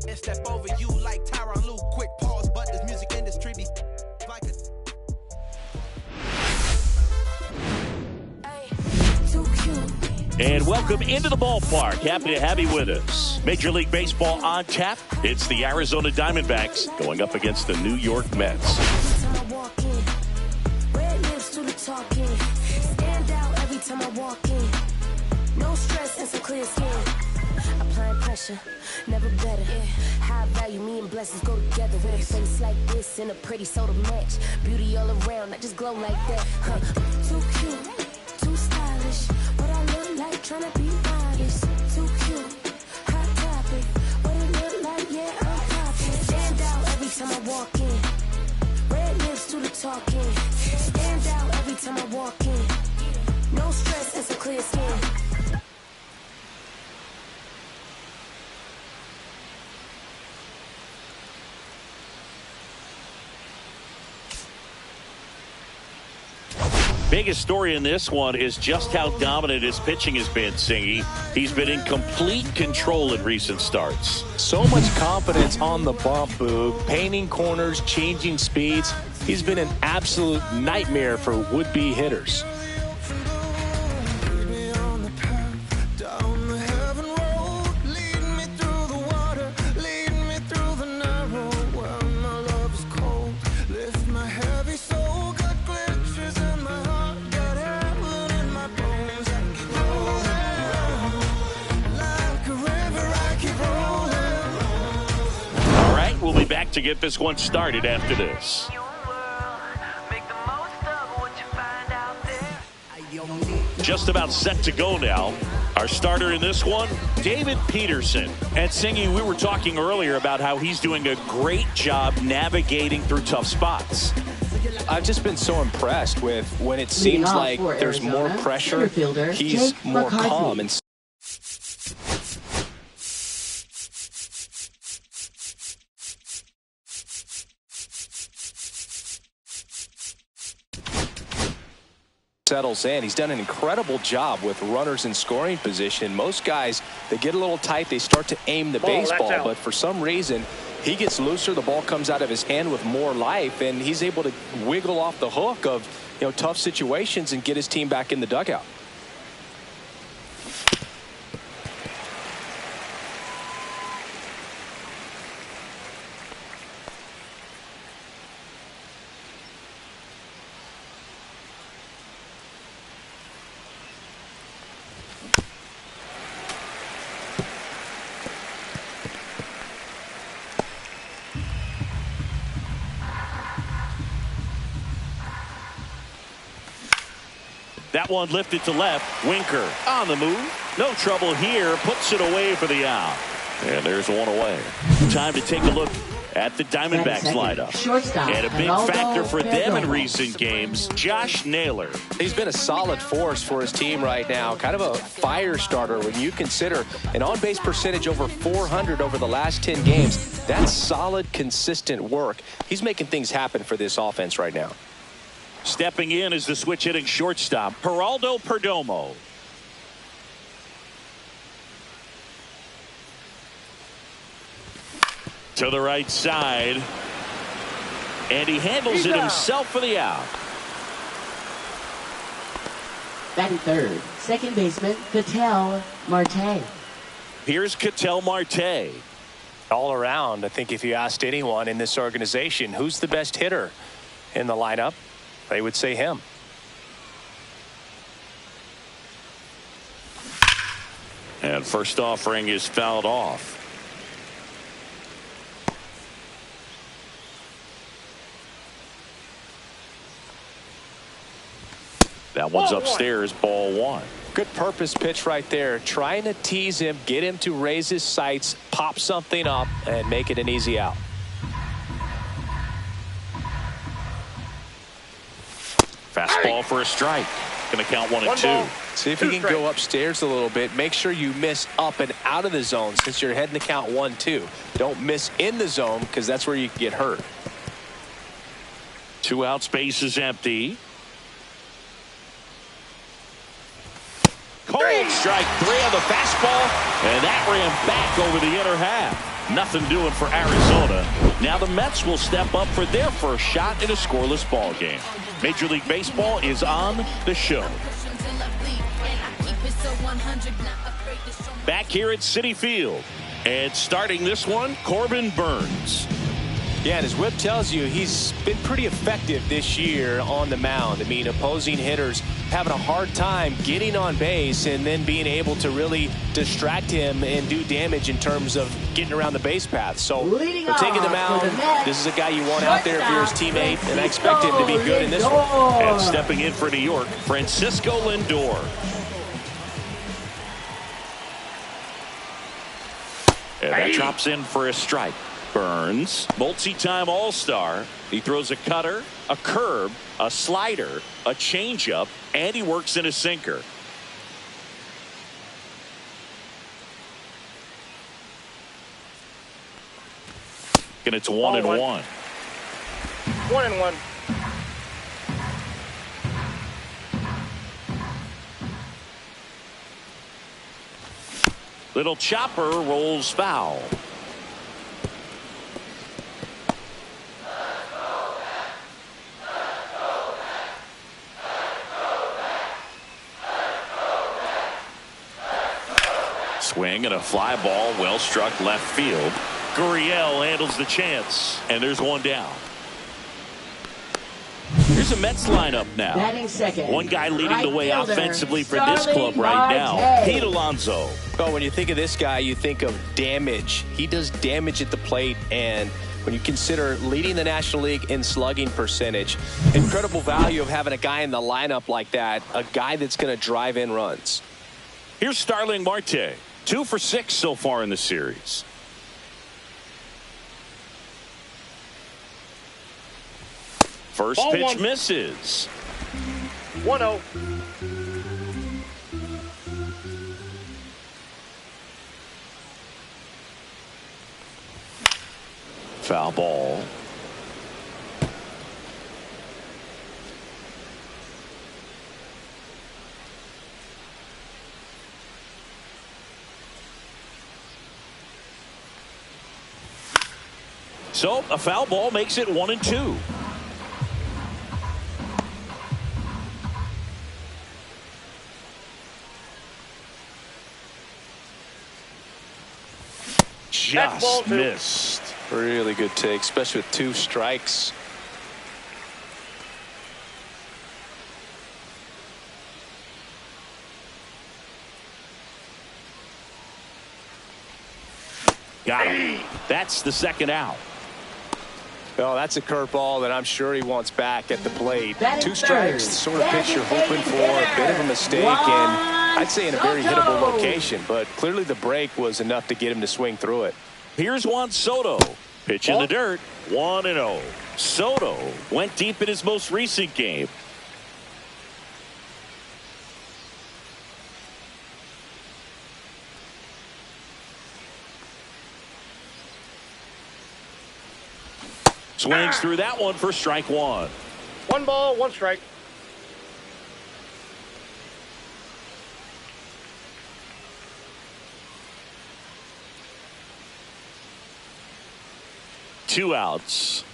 Step over you like Tyron Lue. Quick pause, but this music industry be like a... And welcome into the ballpark. Happy to have you with us. Major League Baseball on tap. It's the Arizona Diamondbacks going up against the New York Mets. Stand out every time I walk in. No stress and some clear skin. Applying pressure, never better. High value, me and blessings go together. With a face like this and a pretty soda match. Beauty all around, I just glow like that. Too cute, too stylish. But I look like tryna be modest. Too cute, hot topic. What it look like, yeah, I'm poppin'. Stand out every time I walk in. Red lips do the talking. Stand out every time I walk in. No stress and some clear skin. Biggest story in this one is just how dominant his pitching has been, Singy. He's been in complete control in recent starts. So much confidence on the bump, Boog. Painting corners, changing speeds. He's been an absolute nightmare for would-be hitters. We'll be back to get this one started after this. Just about set to go now. Our starter in this one, David Peterson. And Singy, we were talking earlier about how he's doing a great job navigating through tough spots. I've just been so impressed with when it seems like there's more pressure, he's more calm and settles in. He's done an incredible job with runners in scoring position. Most guys, they get a little tight, they start to aim the baseball, but for some reason he gets looser, the ball comes out of his hand with more life, and he's able to wiggle off the hook of tough situations and get his team back in the dugout. That one lifted to left. Winker on the move. No trouble here. Puts it away for the out. And there's one away. Time to take a look at the Diamondbacks lineup. And a big factor for them in recent games, Josh Naylor. He's been a solid force for his team right now. Kind of a fire starter when you consider an on-base percentage over 400 over the last 10 games. That's solid, consistent work. He's making things happen for this offense right now. Stepping in is the switch hitting shortstop, Geraldo Perdomo. To the right side. And he handles it himself for the out. Batting third, second baseman, Ketel Marte. Here's Ketel Marte. All around, I think if you asked anyone in this organization, who's the best hitter in the lineup, they would say him. And first offering is fouled off. That one's upstairs, ball one. Good purpose pitch right there. Trying to tease him, get him to raise his sights, pop something up, and make it an easy out. Fastball for a strike. Going to count 1-2. See if you can go upstairs a little bit. Make sure you miss up and out of the zone since you're heading to count 1-2. Don't miss in the zone because that's where you can get hurt. 2 out, space is empty. Cold strike 3 on the fastball, and that ran back over the inner half. Nothing doing for Arizona. Now the Mets will step up for their first shot in a scoreless ball game. Major League Baseball is on the show. Back here at Citi Field. And starting this one, Corbin Burnes. Yeah, and as Whip tells you, he's been pretty effective this year on the mound. I mean, opposing hitters having a hard time getting on base and then being able to really distract him and do damage in terms of getting around the base path. So for taking the mound, this is a guy you want out there if you're his teammate, and I expect him to be good in this one. And stepping in for New York, Francisco Lindor. And that drops in for a strike. Burnes, multi-time All-Star. He throws a cutter, a curve, a slider, a changeup, and he works in a sinker. And it's 1-1. 1-1. Little chopper rolls foul. Swing and a fly ball, well struck left field. Gurriel handles the chance, and there's one down. Here's a Mets lineup now. Batting second. One guy leading Right the way fielder, offensively for this club right now, Marte. Pete Alonso. Well, when you think of this guy, you think of damage. He does damage at the plate, and when you consider leading the National League in slugging percentage, incredible value of having a guy in the lineup like that, a guy that's going to drive in runs. Here's Starling Marte, 2 for 6 so far in the series. First Ball pitch one. misses. 1-0. Foul ball. So a foul ball makes it 1-2. Just missed. Really good take, especially with 2 strikes. Got him. That's the second out. Well, that's a curveball that I'm sure he wants back at the plate. Batting 2 strikes, the sort of pitch you're hoping for, a bit of a mistake, and I'd say in a very hittable location, but clearly the break was enough to get him to swing through it. Here's Juan Soto. Pitch in the dirt. 1-0. Soto went deep in his most recent game. Swings through that one for strike 1. 1 ball, 1 strike. Two outs.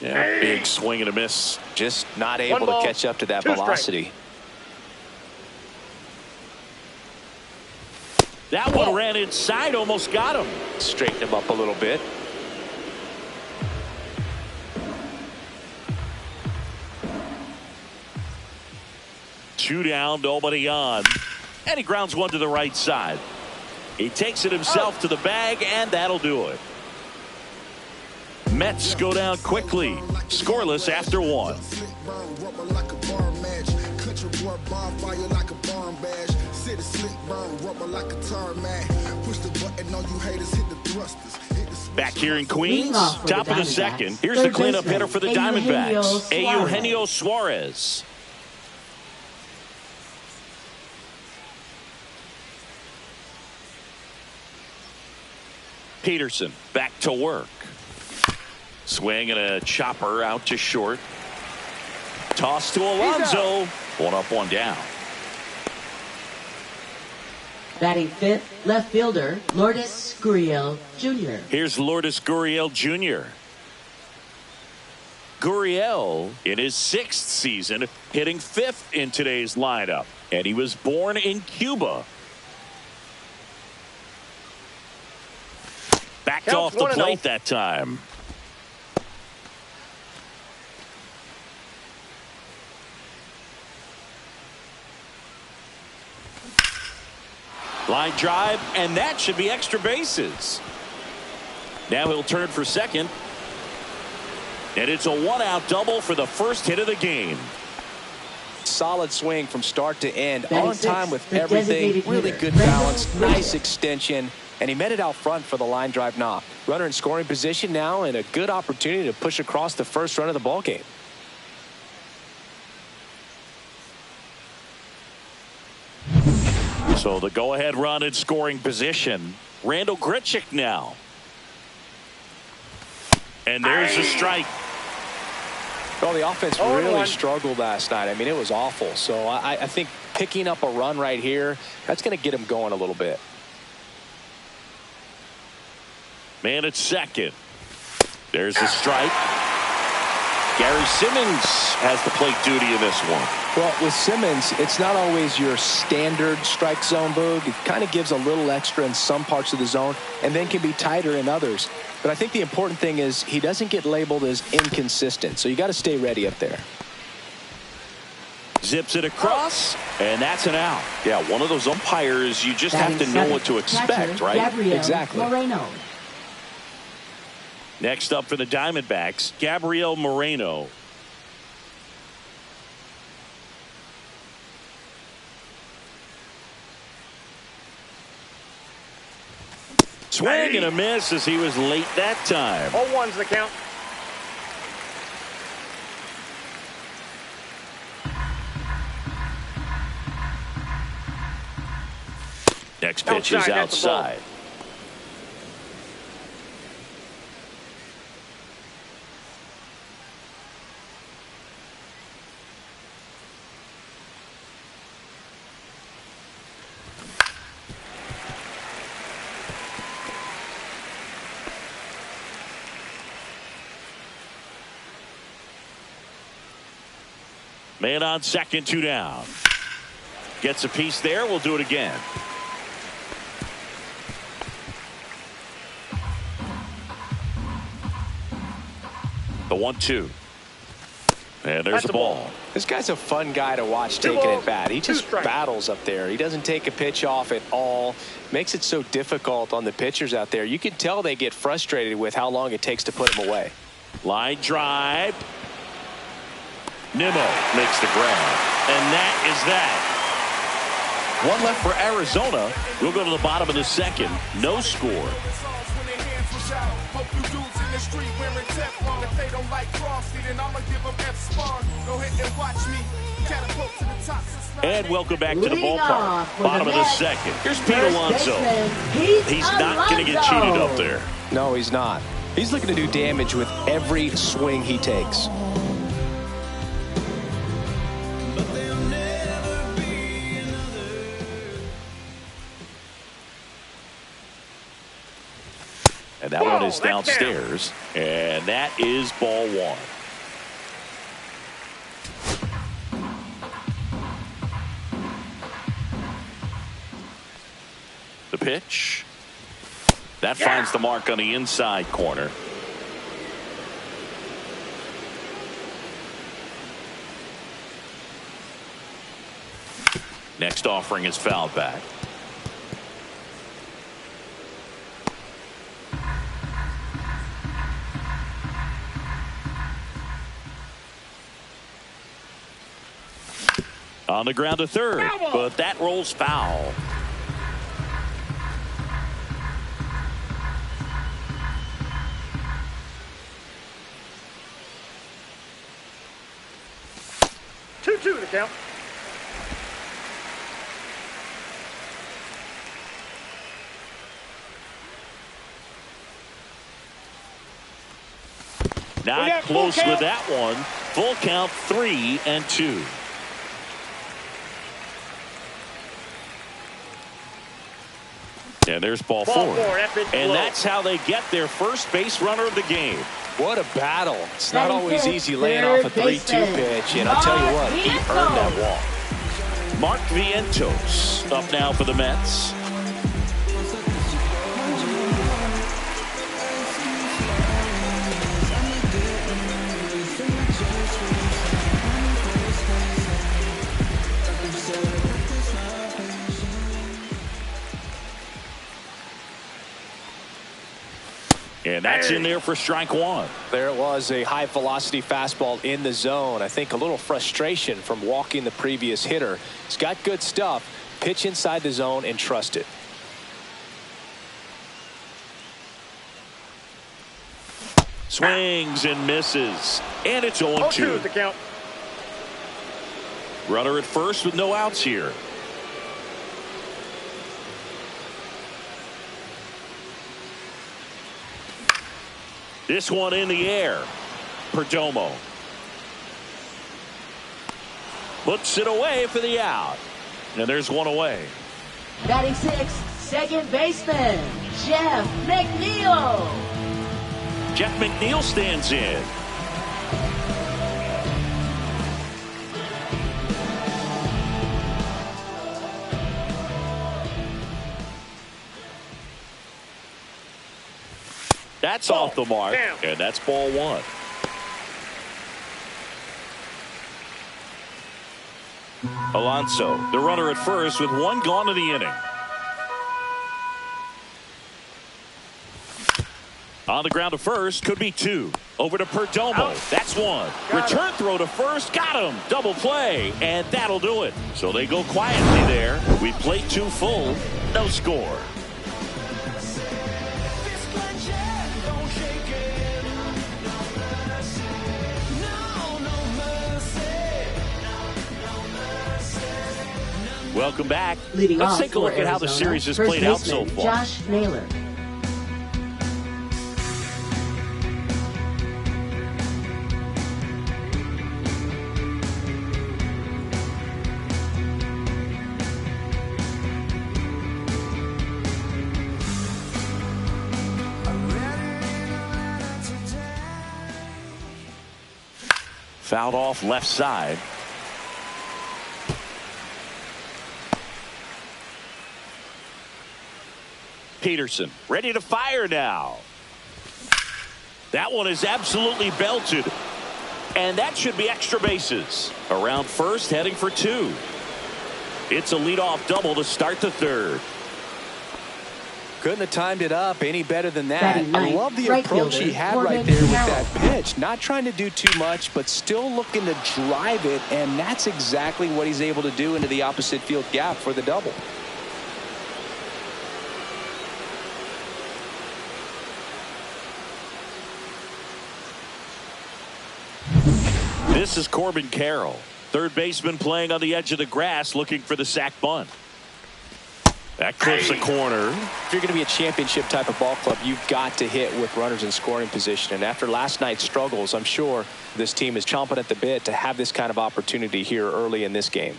Yeah, big swing and a miss. Just not able to catch up to that velocity. That one ran inside, almost got him. Straighten him up a little bit. Two down, nobody on. And he grounds one to the right side. He takes it himself to the bag, and that'll do it. Mets go down quickly, scoreless after 1. Back here in Queens, top of the second. Here's the cleanup hitter for the Diamondbacks, Eugenio Suarez. Peterson back to work. Swing and a chopper out to short. Toss to Alonso. 1 up, 1 down. Batting fifth, left fielder, Lourdes Gurriel Jr. Here's Lourdes Gurriel Jr. Gurriel in his 6th season hitting 5th in today's lineup, and he was born in Cuba. Backed off the plate that time. Line drive, and that should be extra bases. Now he'll turn for second. And it's a 1-out double for the first hit of the game. Solid swing from start to end. Batting On time with the everything. Really hitter, good balance. Nice extension. And he met it out front for the line drive knock. Runner in scoring position now, and a good opportunity to push across the first run of the ball game. So the go-ahead run in scoring position. Randall Grichuk now. And there's a strike. Well, the offense really struggled last night. I mean, it was awful. So I think picking up a run right here, that's going to get him going a little bit. Man at second. There's a strike. Gary Simmons has the plate duty in this one. Well, with Simmons, it's not always your standard strike zone, Boog. It kind of gives a little extra in some parts of the zone and then can be tighter in others. But I think the important thing is he doesn't get labeled as inconsistent. So you got to stay ready up there. Zips it across, and that's an out. Yeah, one of those umpires, you just have to know what to expect, right? Gabriel exactly. Moreno. Next up for the Diamondbacks, Gabriel Moreno. Swing and a miss as he was late that time. 0-1's the count. Next pitch is outside. Man on second, 2 down. Gets a piece there. We'll do it again. The 1-2. And there's the ball. This guy's a fun guy to watch taking at bat. He just battles up there. He doesn't take a pitch off at all. Makes it so difficult on the pitchers out there. You can tell they get frustrated with how long it takes to put him away. Line drive. Nimmo makes the grab. And that is that. One left for Arizona. We'll go to the bottom of the second. No score. And welcome back to the ballpark. Bottom of the second. Here's Pete Alonso. He's not going to get cheated up there. No, he's not. He's looking to do damage with every swing he takes. And that one is downstairs. And that is ball 1. The pitch. That finds the mark on the inside corner. Next offering is fouled back. On the ground to third, but that rolls foul. Two to count. Not close with that one. Full count, 3-2. And there's ball Ball four. That pitch And low. that's how they get their first base runner of the game. What a battle. It's not Batting always fifth, easy laying off a third 3-2 baseman, pitch, and I'll tell you what, he earned that walk. Mark Vientos up now for the Mets. And that's in there for strike one. There it was, a high velocity fastball in the zone. I think a little frustration from walking the previous hitter. He's got good stuff. Pitch inside the zone and trust it. Swings and misses. And it's 0-2. 0-2 is the count. Runner at first with no outs here. This one in the air. Perdomo puts it away for the out. And there's one away. Batting sixth, second baseman, Jeff McNeil. Jeff McNeil stands in. That's off the mark, and that's ball one. Alonso, the runner at first with one gone in the inning. On the ground to first, could be two. Over to Perdomo. That's one. Return throw to first. Got him. Double play. And that'll do it. So they go quietly there. We play two full. No score. Welcome back. Leading Let's off take a look for at how the Arizona, series has first played out so baseman, far. Josh Naylor. Fouled off left side. Peterson ready to fire now. That one is absolutely belted. And that should be extra bases. Around first, heading for two. It's a leadoff double to start the third. Couldn't have timed it up any better than that. Batting I ninth, love the right approach fielder, he had Corbin right there with Carroll. that pitch. Not trying to do too much, but still looking to drive it, and that's exactly what he's able to do into the opposite field gap for the double. This is Corbin Carroll, third baseman playing on the edge of the grass, looking for the sac bunt. That clips the corner. If you're going to be a championship type of ball club, you've got to hit with runners in scoring position. And after last night's struggles, I'm sure this team is chomping at the bit to have this kind of opportunity here early in this game.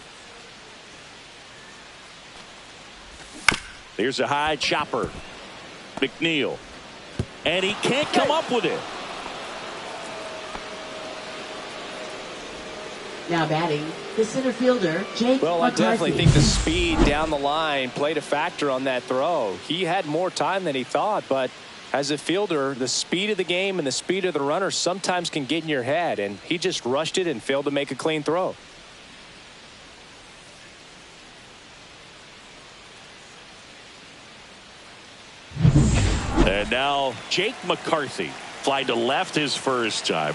Here's a high chopper. McNeil. And he can't come up with it. Now batting, the center fielder, Jake Well, I McCarthy. definitely think the speed down the line played a factor on that throw. He had more time than he thought, but as a fielder, the speed of the game and the speed of the runner sometimes can get in your head, and he just rushed it and failed to make a clean throw. And now Jake McCarthy fly to left his first time.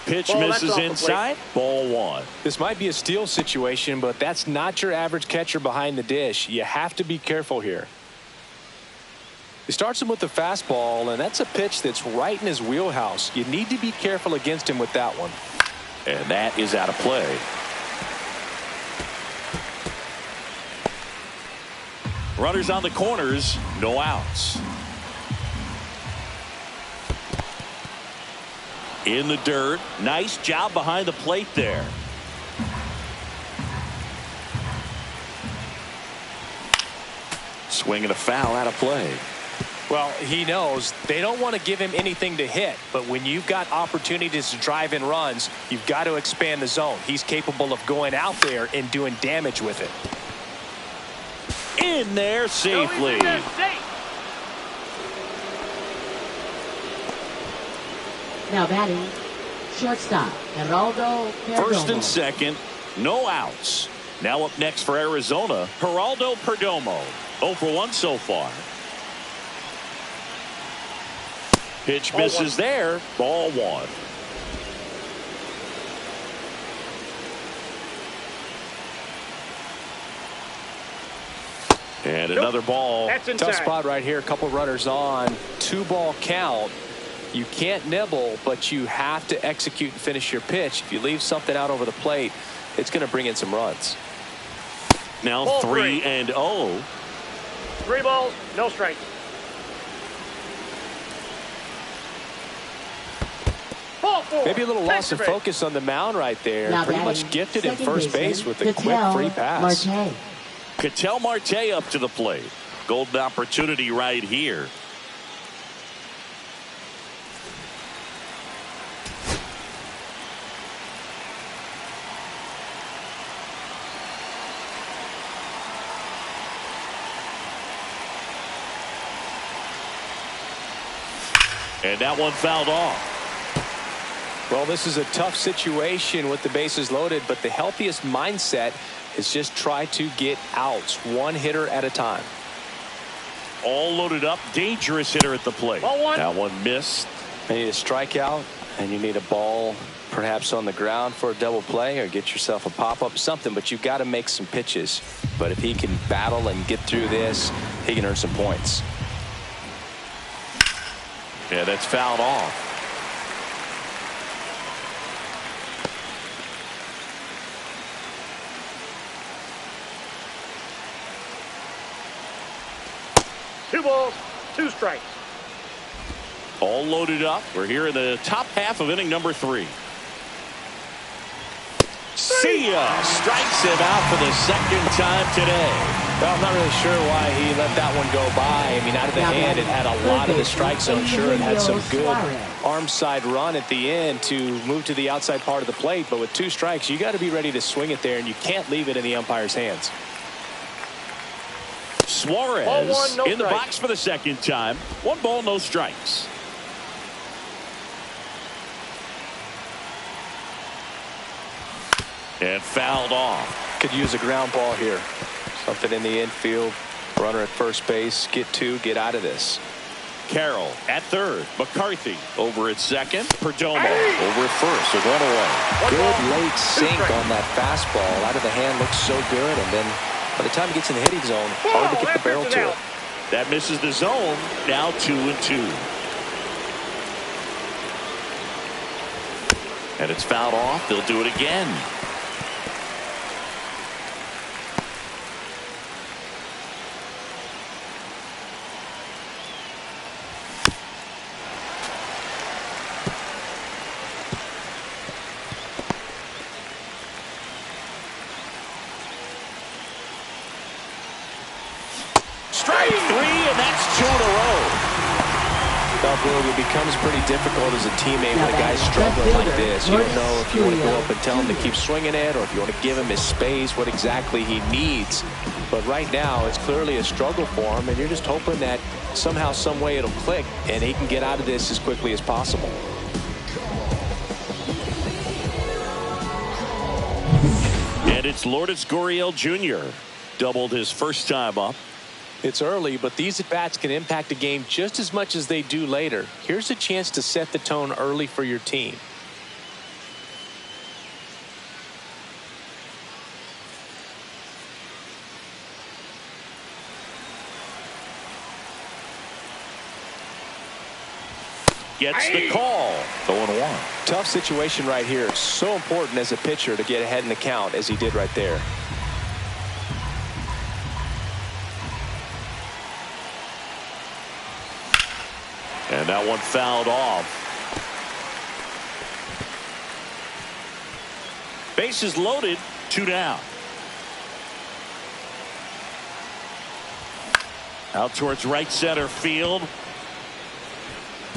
Pitch Ball, that's misses off the inside. Ball one. This might be a steal situation, but that's not your average catcher behind the dish. You have to be careful here. He starts him with the fastball, and that's a pitch that's right in his wheelhouse. You need to be careful against him with that one. And that is out of play. Runners on the corners, no outs. In the dirt. Nice job behind the plate there. Swing and a foul out of play. Well, he knows they don't want to give him anything to hit, but when you've got opportunities to drive in runs, you've got to expand the zone. He's capable of going out there and doing damage with it. In there safely. Now batting, shortstop, Geraldo Perdomo. First and second, no outs. Now up next for Arizona, Geraldo Perdomo. 0 for 1 so far. Pitch misses there. Ball 1. And another ball. Tough spot right here. A couple runners on. 2-ball count. You can't nibble, but you have to execute and finish your pitch. If you leave something out over the plate, it's going to bring in some runs. Now Ball 3 and 0. 3 balls, no strikes. Ball 4. Maybe a little loss of focus on the mound right there. Now Pretty batting, much gifted in second first baseman, base with a quick Ketel free pass. Marte. Ketel Marte up to the plate. Golden opportunity right here. And that one fouled off. Well, this is a tough situation with the bases loaded, but the healthiest mindset is just try to get outs, one hitter at a time. All loaded up. Dangerous hitter at the plate. Ball 1. That one missed. You need a strikeout, and you need a ball perhaps on the ground for a double play, or get yourself a pop-up, something, but you've got to make some pitches. But if he can battle and get through this, he can earn some points. Yeah, that's fouled off. Two balls, 2 strikes. All loaded up. We're here in the top half of inning number 3. See ya! Strikes him out for the second time today. Well, I'm not really sure why he let that one go by. I mean, out of the hand, it had a lot of the strike zone. Sure, it had some good arm side run at the end to move to the outside part of the plate. But with 2 strikes, you got to be ready to swing it there, and you can't leave it in the umpire's hands. Suarez Ball 1, no in the strikes. box for the second time. 1 ball, no strikes. And fouled off. Could use a ground ball here. Something in the infield. Runner at first base. Get 2. Get out of this. Carroll at third. McCarthy over at second. Perdomo over at first with 1 away. Good late sink on that fastball. Out of the hand, looks so good. And then by the time he gets in the hitting zone, hard to get the barrel to it. That misses the zone. Now 2 and 2. And it's fouled off. They'll do it again. Strike 3, and that's 2 in a row. Well, Boog, it becomes pretty difficult as a teammate when a guy's struggling like this. You don't know if you want to go up and tell him to keep swinging it, or if you want to give him his space, what exactly he needs. But right now, it's clearly a struggle for him, and you're just hoping that somehow, some way it'll click, and he can get out of this as quickly as possible. And it's Lourdes Gurriel Jr. Doubled his first time up. It's early, but these at-bats can impact a game just as much as they do later. Here's a chance to set the tone early for your team. Gets the call. 0-1. Tough situation right here. It's so important as a pitcher to get ahead in the count as he did right there. And that one fouled off. Bases loaded. 2 down. Out towards right center field.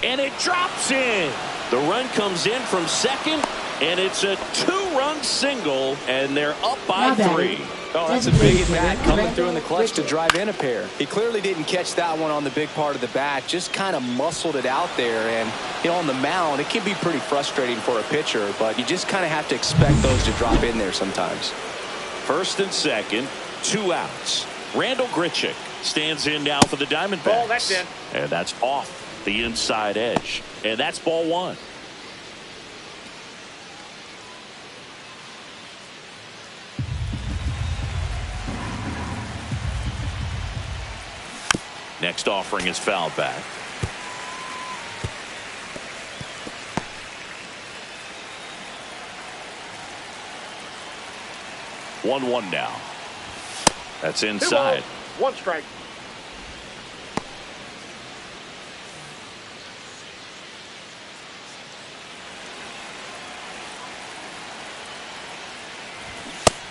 And it drops in. The run comes in from second, and it's a 2-run single, and they're up by 3. Oh, that's a big at bat coming through in the clutch to drive in a pair. He clearly didn't catch that one on the big part of the bat, just kind of muscled it out there. And, you know, on the mound, it can be pretty frustrating for a pitcher, but you just kind of have to expect those to drop in there sometimes. First and second, 2 outs. Randall Grichuk stands in now for the Diamondbacks. Ball, that's in. And that's off the inside edge. And that's ball 1. Next offering is fouled back. One now. That's inside. 2 balls, 1 strike.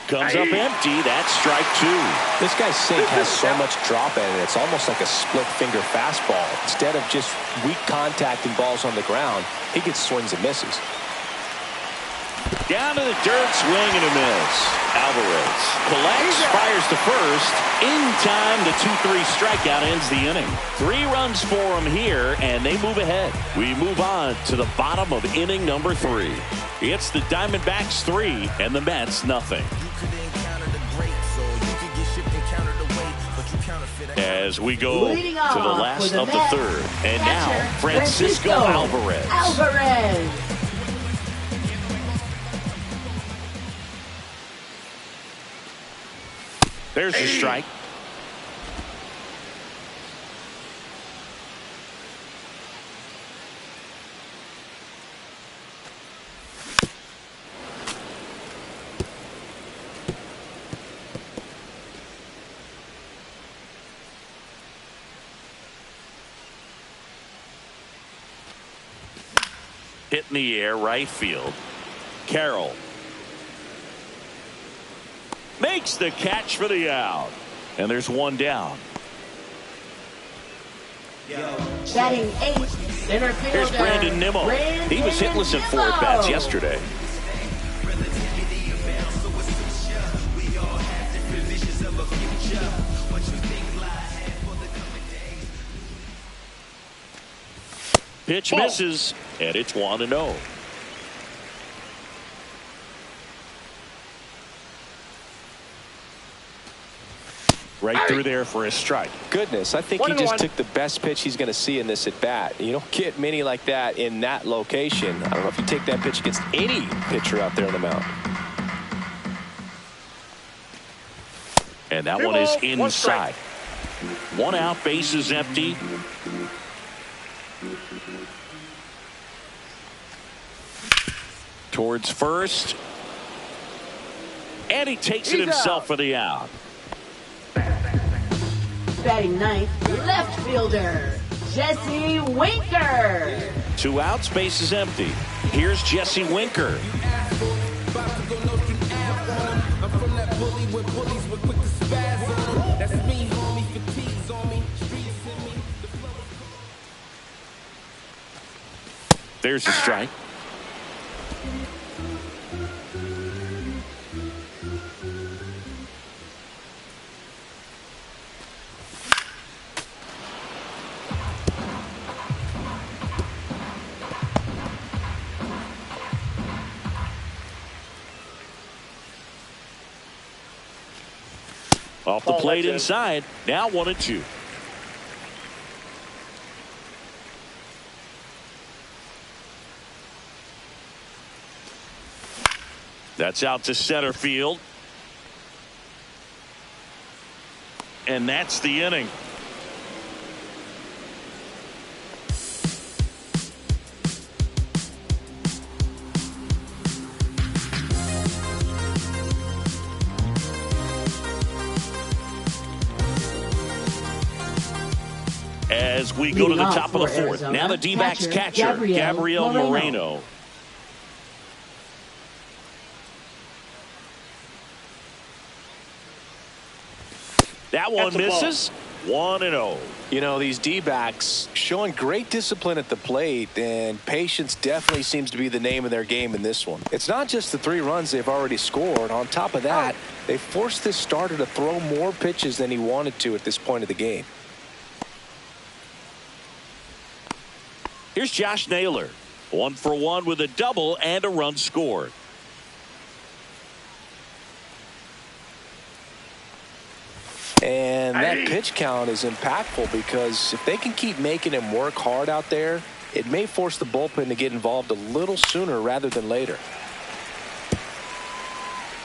Comes up empty. That's strike 2. This guy's sink has so much drop in it. It's almost like a split finger fastball. Instead of just weak contact and balls on the ground, he gets swings and misses. Down to the dirt, swing and a miss. Alvarez collects, fires to first. In time, the 2-3 strikeout ends the inning. 3 runs for him here, and they move ahead. We move on to the bottom of inning number 3. It's the Diamondbacks 3 and the Mets nothing. As we go to the last of the third. And now, Francisco Alvarez. There's a strike. Hit in the air, right field. Carroll makes the catch for the out. And there's 1 down. Batting 8, center fielder. Here's Brandon Nimmo. He was hitless in 4 at-bats yesterday. Pitch misses, and it's 1-0. Right through there for a strike. Goodness, I think he just took the best pitch he's going to see in this at bat. You don't get many like that in that location. I don't know if you take that pitch against any pitcher out there on the mound. And that one is inside. 1 out, bases empty. Towards first. And he takes it himself for the out. Batting 9th, left fielder, Jesse Winker. 2 outs, bases empty. Here's Jesse Winker. There's a strike. Off the plate inside. Now 1-2. That's out to center field. And that's the inning. As we go to the top of the 4th. Now the D-backs catcher, Gabriel Moreno. That one misses. 1-0. You know, these D-backs showing great discipline at the plate, and patience definitely seems to be the name of their game in this one. It's not just the 3 runs they've already scored. On top of that, they forced this starter to throw more pitches than he wanted to at this point of the game. Here's Josh Naylor. 1 for 1 with a double and a run scored. And that pitch count is impactful because if they can keep making him work hard out there, it may force the bullpen to get involved a little sooner rather than later.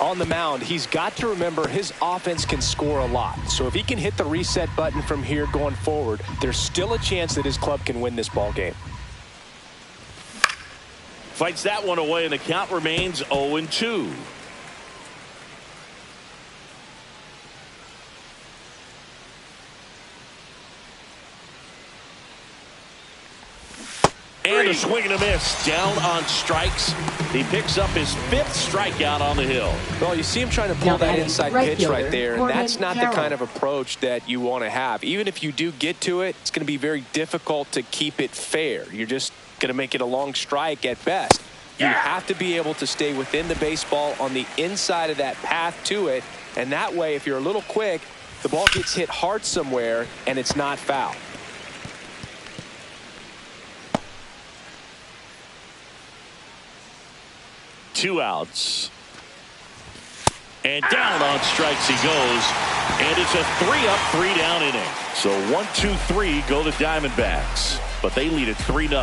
On the mound, he's got to remember his offense can score a lot. So if he can hit the reset button from here going forward, there's still a chance that his club can win this ball game. Fights that one away, and the count remains 0-2. And a swing and a miss. Down on strikes. He picks up his 5th strikeout on the hill. Well, you see him trying to pull that inside pitch right there, and that's not the kind of approach that you want to have. Even if you do get to it, it's going to be very difficult to keep it fair. You're just going to make it a long strike at best. You have to be able to stay within the baseball on the inside of that path to it, and that way, if you're a little quick, the ball gets hit hard somewhere, and it's not foul. Two outs. And down on strikes he goes. And it's a 3-up, 3-down inning. So 1-2-3 go the Diamondbacks. But they lead it 3-0.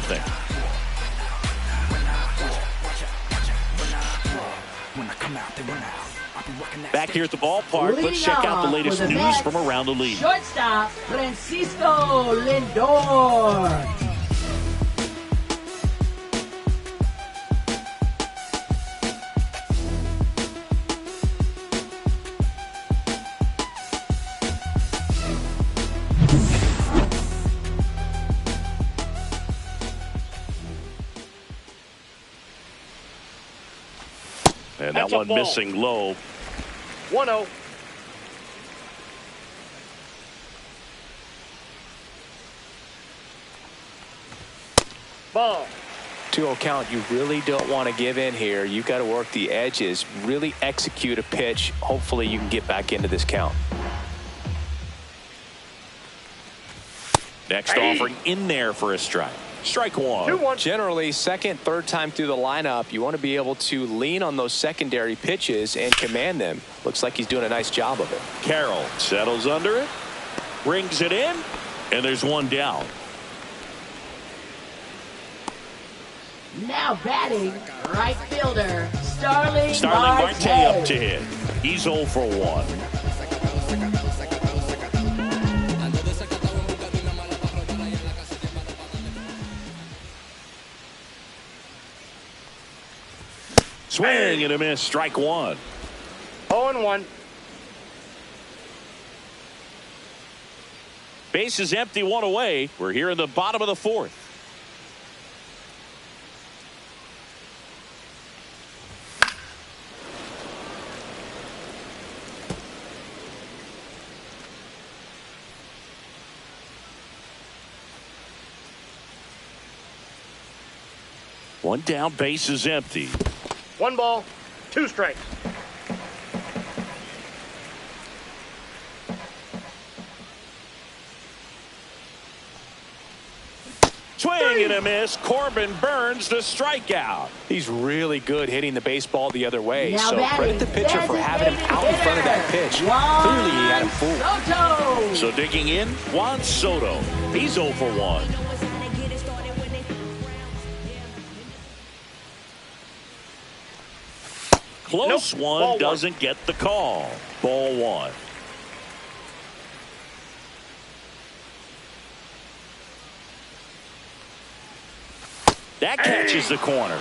Back here at the ballpark, let's check out the latest news from around the league. Shortstop, Francisco Lindor. And that one missing low. 1-0. Ball. 2-0 count. You really don't want to give in here. You've got to work the edges, really execute a pitch. Hopefully you can get back into this count. Next offering in there for a strike. Strike one. 2-1. Generally, second, third time through the lineup, you want to be able to lean on those secondary pitches and command them. Looks like he's doing a nice job of it. Carroll settles under it, brings it in, and there's one down. Now batting, right fielder, Starling Marte up to hit. He's 0 for 1. Swing and a miss. Strike one. 0-1. Base is empty, one away. We're here in the bottom of the 4th. One down, base is empty. 1 ball, 2 strikes. Swing and a miss. Corbin Burns the strikeout. He's really good hitting the baseball the other way. Now so credit the pitcher for having him out in front of that pitch. Clearly he had him fooled. Soto. So digging in, Juan Soto. He's 0 for 1. Close one, Ball doesn't get the call. Ball 1. That catches the corner.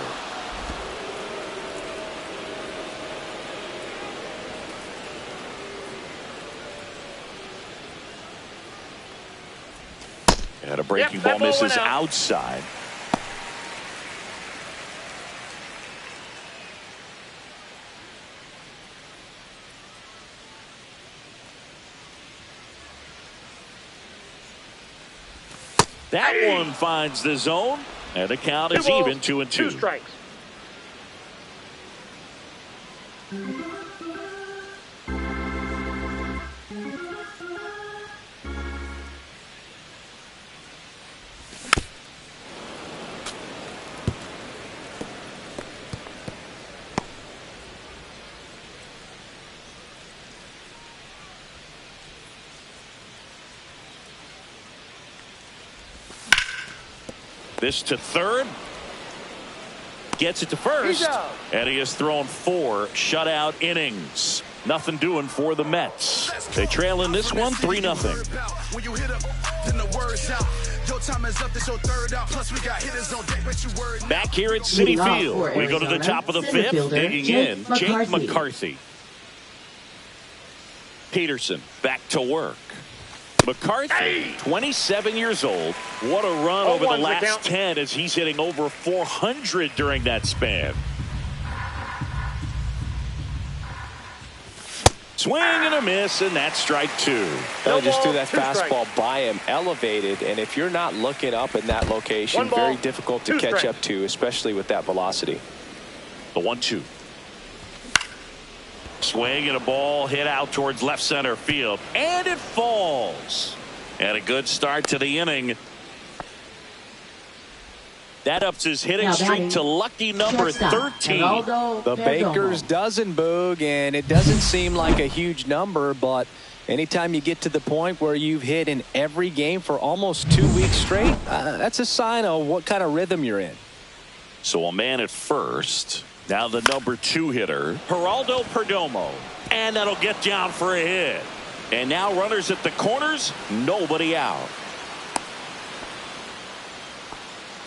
And a breaking ball misses outside. That one finds the zone, and the count is even 2-2. 2 strikes. This to third. Gets it to first. And he has thrown 4 shutout innings. Nothing doing for the Mets. They trail in this one 3-0. Back here at Citi Field, we go to the top of the 5th. Digging in, Jake McCarthy. Peterson back to work. McCarthy, 27 years old. What a run over the last 10 as he's hitting over 400 during that span. Swing and a miss, and that's strike 2. They just threw that fastball by him, elevated, and if you're not looking up in that location, very difficult to catch up to, especially with that velocity. The 1-2. Swing and a ball hit out towards left center field, and it falls. And a good start to the inning. That ups his hitting streak to lucky number 13. The Baker's dozen, Boog, and it doesn't seem like a huge number, but anytime you get to the point where you've hit in every game for almost 2 weeks straight, that's a sign of what kind of rhythm you're in. So a man at first. Now the number 2 hitter, Geraldo Perdomo. And that'll get down for a hit. And now runners at the corners, nobody out.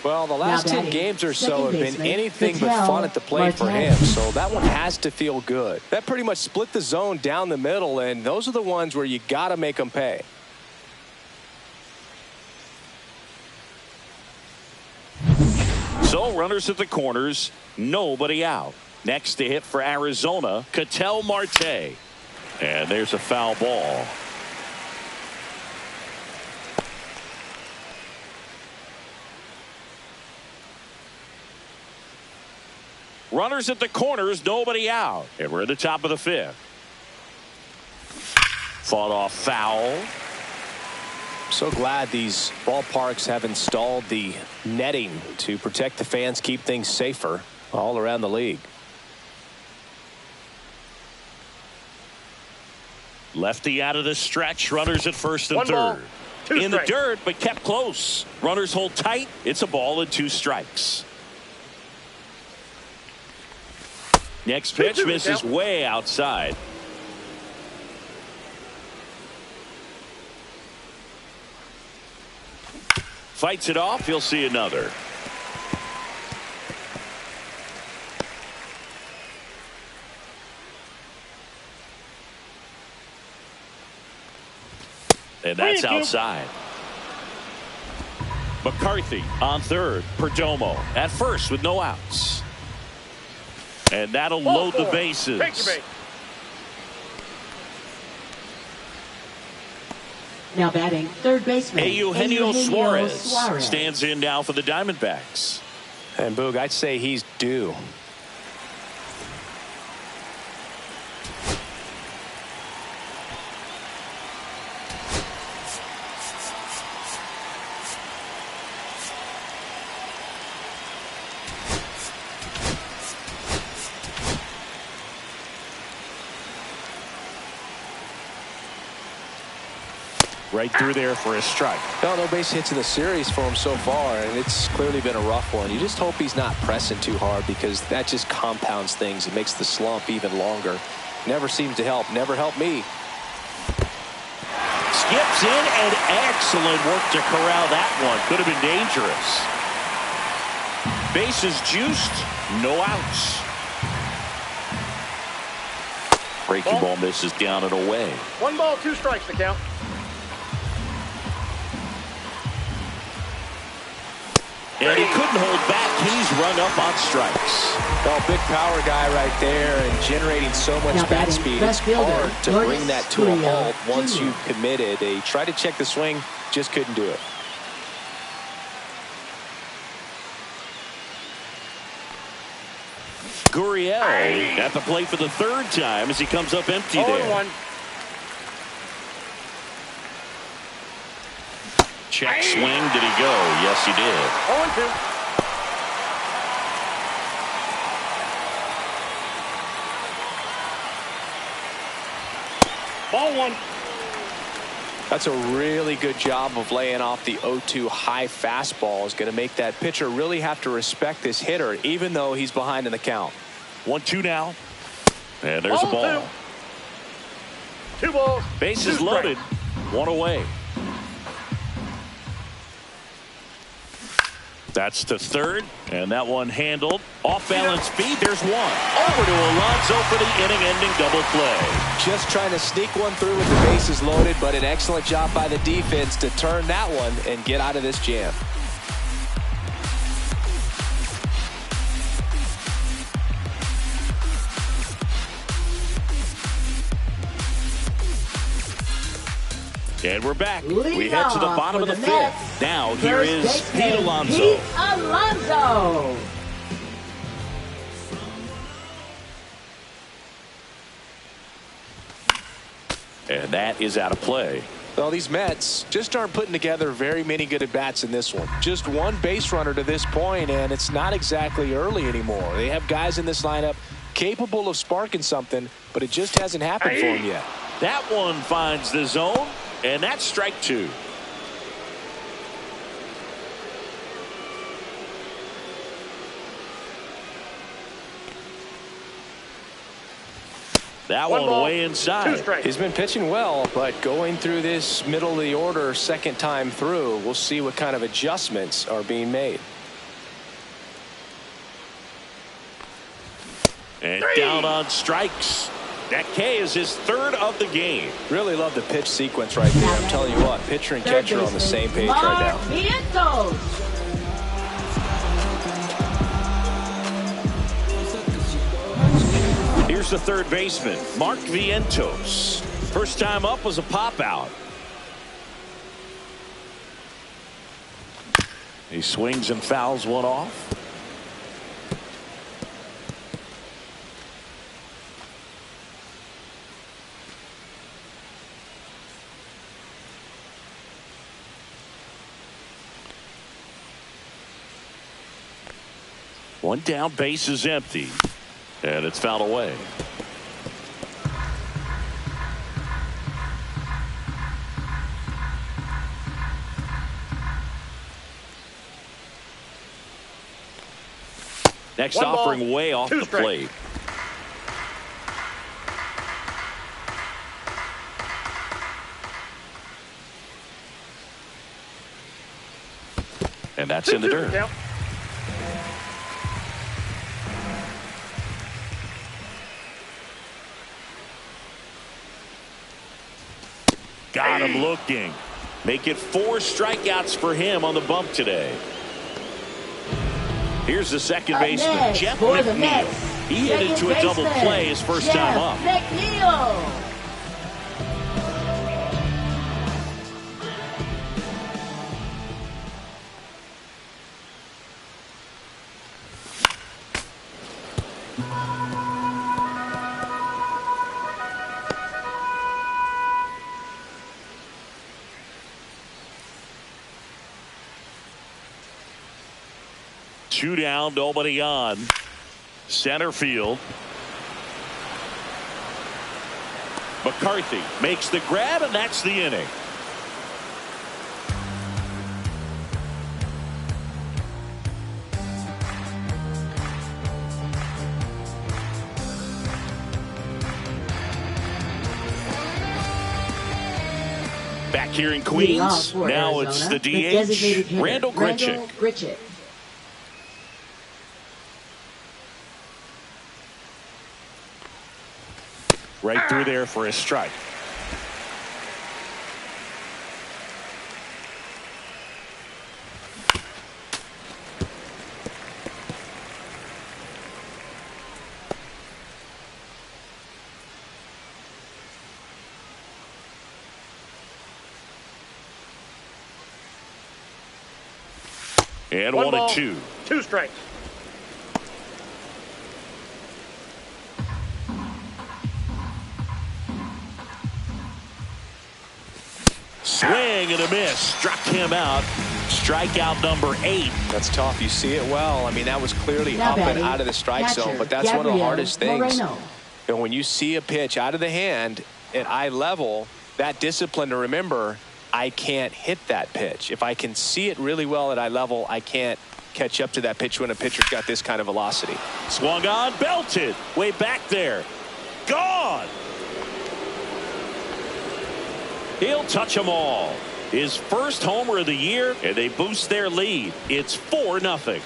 Well, the last 10 games or so have been anything but fun at the plate for him, so that one has to feel good. That pretty much split the zone down the middle, and those are the ones where you got to make them pay. So runners at the corners, nobody out. Next to hit for Arizona, Ketel Marte. And there's a foul ball. Runners at the corners, nobody out. And we're at the top of the 5th. Fought off foul. So glad these ballparks have installed the netting to protect the fans, keep things safer all around the league. Lefty out of the stretch. Runners at first and third. In the dirt, but kept close. Runners hold tight. It's a ball and 2 strikes. Next pitch misses way outside. Fights it off. He'll see another. And that's outside. McCarthy on third. Perdomo at first with no outs. And that'll load the bases. Now batting third baseman Eugenio Suarez stands in now for the Diamondbacks. And Boog, I'd say he's due. Right through there for a strike. No base hits in the series for him so far, and it's clearly been a rough one. You just hope he's not pressing too hard, because that just compounds things. It makes the slump even longer. Never seems to help. Never helped me. Skips in, and excellent work to corral that one. Could have been dangerous. Bases juiced, no outs. Breaking ball misses down and away. 1 ball, 2 strikes to count. And he couldn't hold back. He's rung up on strikes. Well, big power guy right there, and generating so much bat speed. It's hard to bring that to a halt once you've committed. They tried to check the swing, just couldn't do it. Gurriel at the plate for the third time as he comes up empty there. 0-1. Check swing. Did he go? Yes, he did. 0-2. Ball one. That's a really good job of laying off the 0-2 high fastball. Is going to make that pitcher really have to respect this hitter, even though he's behind in the count. 1-2 now. And there's a ball. 2 balls. Bases loaded. 1 away. That's to third, and that one handled. Off-balance feed, there's one. Over to Alonso for the inning-ending double play. Just trying to sneak one through with the bases loaded, but an excellent job by the defense to turn that one and get out of this jam. And we're back. Leading we head to the bottom of the fifth. Now here is Pete Alonso. Pete Alonso. And that is out of play. Well, these Mets just aren't putting together very many good at-bats in this one. Just one base runner to this point, and it's not exactly early anymore. They have guys in this lineup capable of sparking something, but it just hasn't happened for them yet. That one finds the zone, and that's strike 2. That one ball, way inside. He's been pitching well, but going through this middle of the order second time through, we'll see what kind of adjustments are being made. And down on strikes. That K is his third of the game. Really love the pitch sequence right there. I'm telling you what, pitcher and catcher are on the same page right now. Here's the third baseman, Mark Vientos. First time up was a pop out. He swings and fouls one off. One down, base is empty. And it's fouled away. Next offering way off the plate. And that's in the dirt. Got him looking. Make it 4 strikeouts for him on the bump today. Here's the second baseman, Jeff McNeil. He hit into a double play his first time up. McNeil. Two down, nobody on. Center field. McCarthy makes the grab, and that's the inning. Back here in Queens. Now it's the DH, Randall Grichuk. Right through there for a strike. And 1-2. 2 strikes. Swing and a miss. Struck him out. Strikeout number 8. That's tough. You see it well. I mean, that was clearly Now up and batting, out of the strike catcher, zone, but that's one of the Gabriel hardest things. Moreno. And when you see a pitch out of the hand at eye level, that discipline to remember, I can't hit that pitch. If I can see it really well at eye level, I can't catch up to that pitch when a pitcher's got this kind of velocity. Swung on, belted. Way back there. Gone. He'll touch them all. His first homer of the year, and they boost their lead. It's 4-0.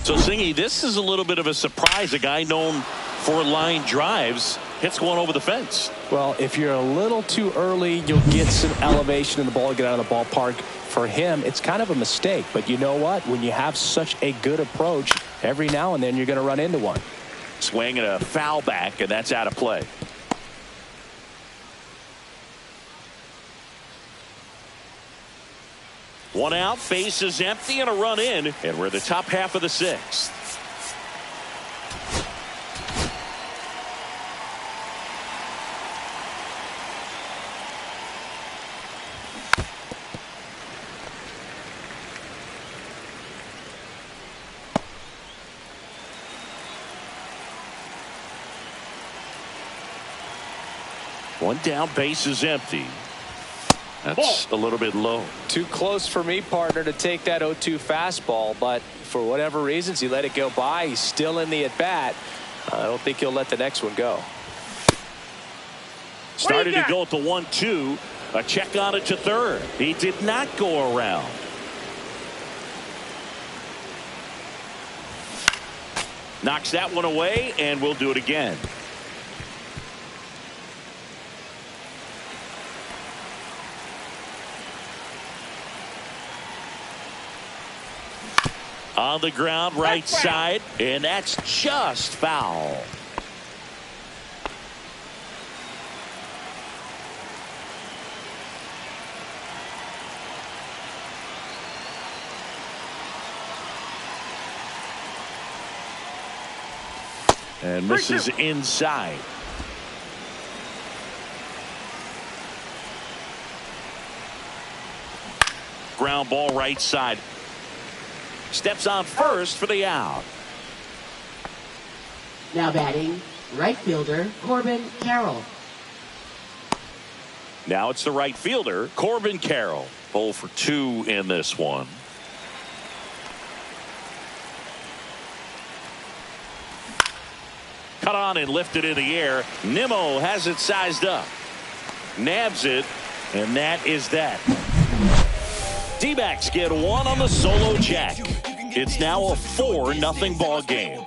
So, Singy, this is a little bit of a surprise. A guy known for line drives hits one over the fence. Well, if you're a little too early, you'll get some elevation in the ball, get out of the ballpark. For him, it's kind of a mistake. But you know what? When you have such a good approach, every now and then you're going to run into one. Swing and a foul back, and that's out of play. One out, base is empty, and a run in, and we're in the top half of the 6th. One down, base is empty. That's a little bit low. Too close for me, partner, to take that 0-2 fastball, but for whatever reasons, he let it go by. He's still in the at-bat. I don't think he'll let the next one go. Started to go at the 1-2. A check on it to third. He did not go around. Knocks that one away, and we'll do it again. On the ground, right side, and that's just foul. And misses inside. Ground ball right side. Steps on first for the out. Now batting, right fielder Corbin Carroll. Now it's the right fielder, Corbin Carroll. 0 for 2 in this one. Cut on and lifted in the air. Nimmo has it sized up. Nabs it, and that is that. D-backs get one on the solo jack. It's now a 4-0 ball game.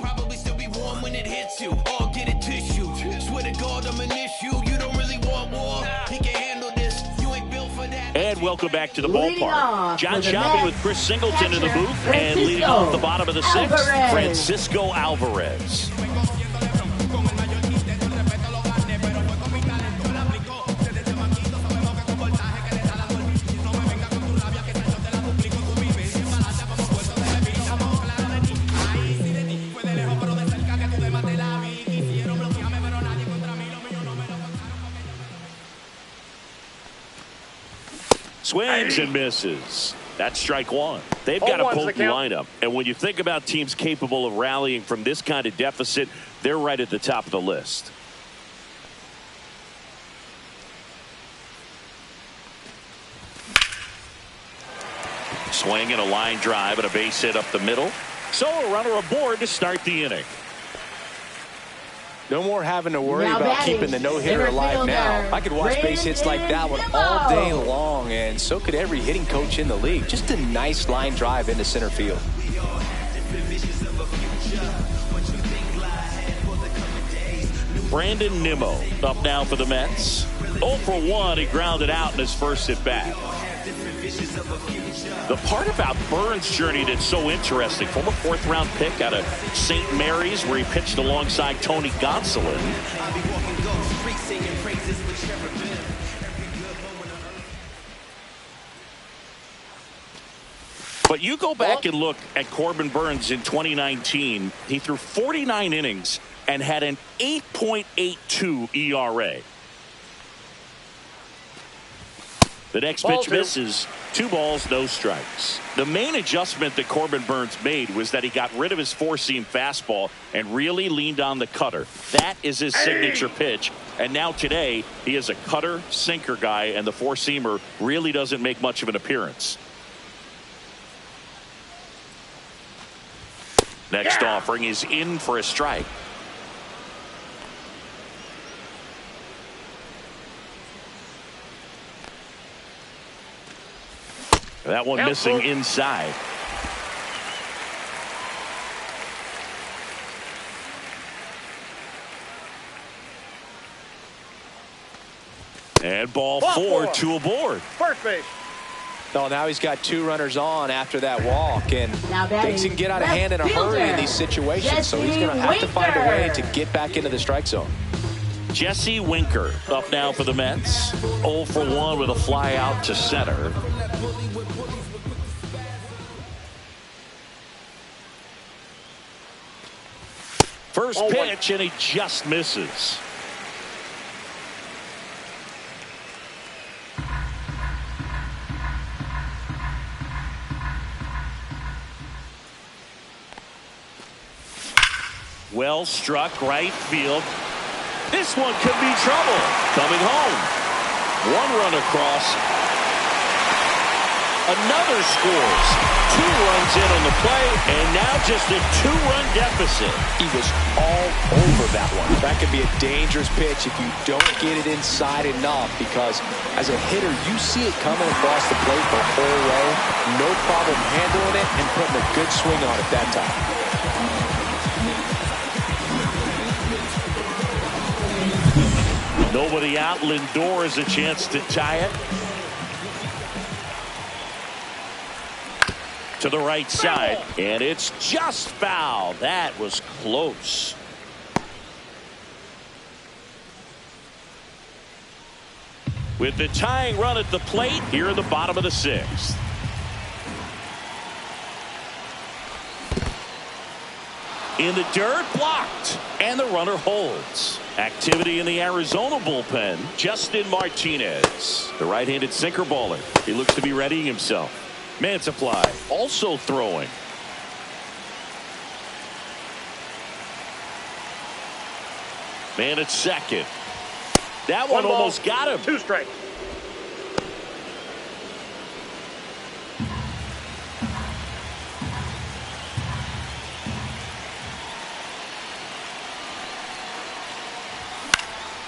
And welcome back to the ballpark. John Shelby with Chris Singleton in the booth, and leading off the bottom of the 6th, Francisco Alvarez. Swings and misses. That's strike one. They've got a potent lineup. And when you think about teams capable of rallying from this kind of deficit, they're right at the top of the list. Swing and a line drive and a base hit up the middle. So a runner aboard to start the inning. No more having to worry Now about batting, keeping the no-hitter alive now. I could watch base hits like that one all day long, and so could every hitting coach in the league. Just a nice line drive into center field. Brandon Nimmo up now for the Mets. 0 for 1, he grounded out in his first at bat. The part about Burns' journey that's so interesting, former 4th-round pick out of St. Mary's, where he pitched alongside Tony Gonsolin. But you go back and look at Corbin Burnes in 2019. He threw 49 innings and had an 8.82 ERA. The next pitch misses. 2 balls, no strikes. The main adjustment that Corbin Burnes made was that he got rid of his four-seam fastball and really leaned on the cutter. That is his signature pitch. And now today, he is a cutter, sinker guy, and the four-seamer really doesn't make much of an appearance. Next offering is in for a strike. That one missing inside. And ball four, 2 aboard. First base. No, now he's got 2 runners on after that walk, and things can get out of hand in a hurry in these situations, so he's going to have to find a way to get back into the strike zone. Jesse Winker up now for the Mets. 0 for 1 with a fly out to center. First pitch, and he just misses. Well struck right field. This one could be trouble. Coming home. 1 run across. Another scores. 2 runs in on the play, and now just a 2-run deficit. He was all over that one. That could be a dangerous pitch if you don't get it inside enough, because as a hitter, you see it coming across the plate the whole way. No problem handling it and putting a good swing on it that time. Nobody out. Lindor has a chance to tie it. To the right side, and it's just foul. That was close. With the tying run at the plate here in the bottom of the 6th. In the dirt, blocked, and the runner holds. Activity in the Arizona bullpen. Justin Martinez, the right-handed sinker baller. He looks to be readying himself. Mantiply also throwing. Man at second. That one almost got him. 2 strikes.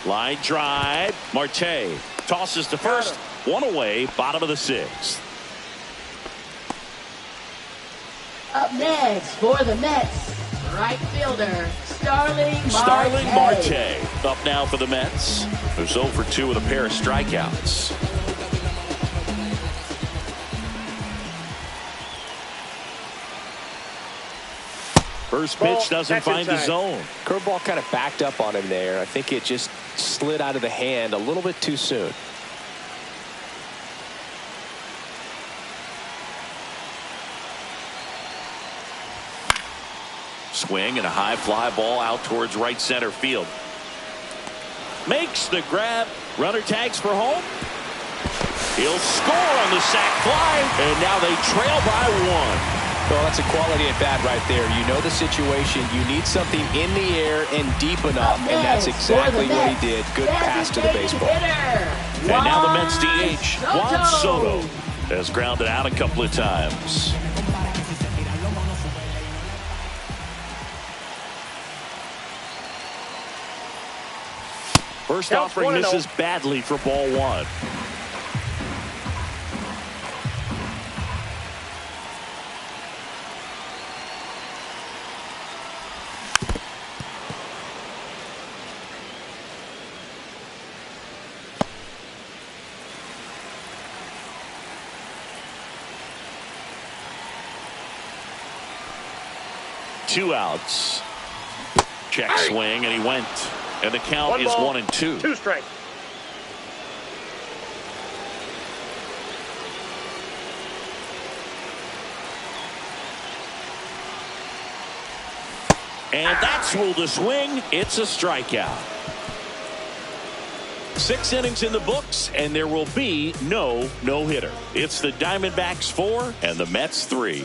Line drive. Marte tosses to first. 1 away. Bottom of the 6th. Up next for the Mets, right fielder, Starling Marte. Up now for the Mets. Who's 0 for 2 with a pair of strikeouts. First pitch doesn't find the zone. Curveball kind of backed up on him there. I think it just slid out of the hand a little bit too soon. Swing and a high fly ball out towards right center field. Makes the grab. Runner tags for home. He'll score on the sac fly, and now they trail by 1. Well, that's a quality at bat right there. You know the situation. You need something in the air and deep enough, and that's exactly what he did. Good pass to the baseball. And now the Mets DH, Juan Soto, has grounded out a couple of times. First offering misses badly for ball 1. Two outs. Check swing, and he went. And the count is 1-2. 2 strikes. And that's ruled a swing. It's a strikeout. 6 innings in the books, and there will be no no-hitter. It's the Diamondbacks 4 and the Mets 3.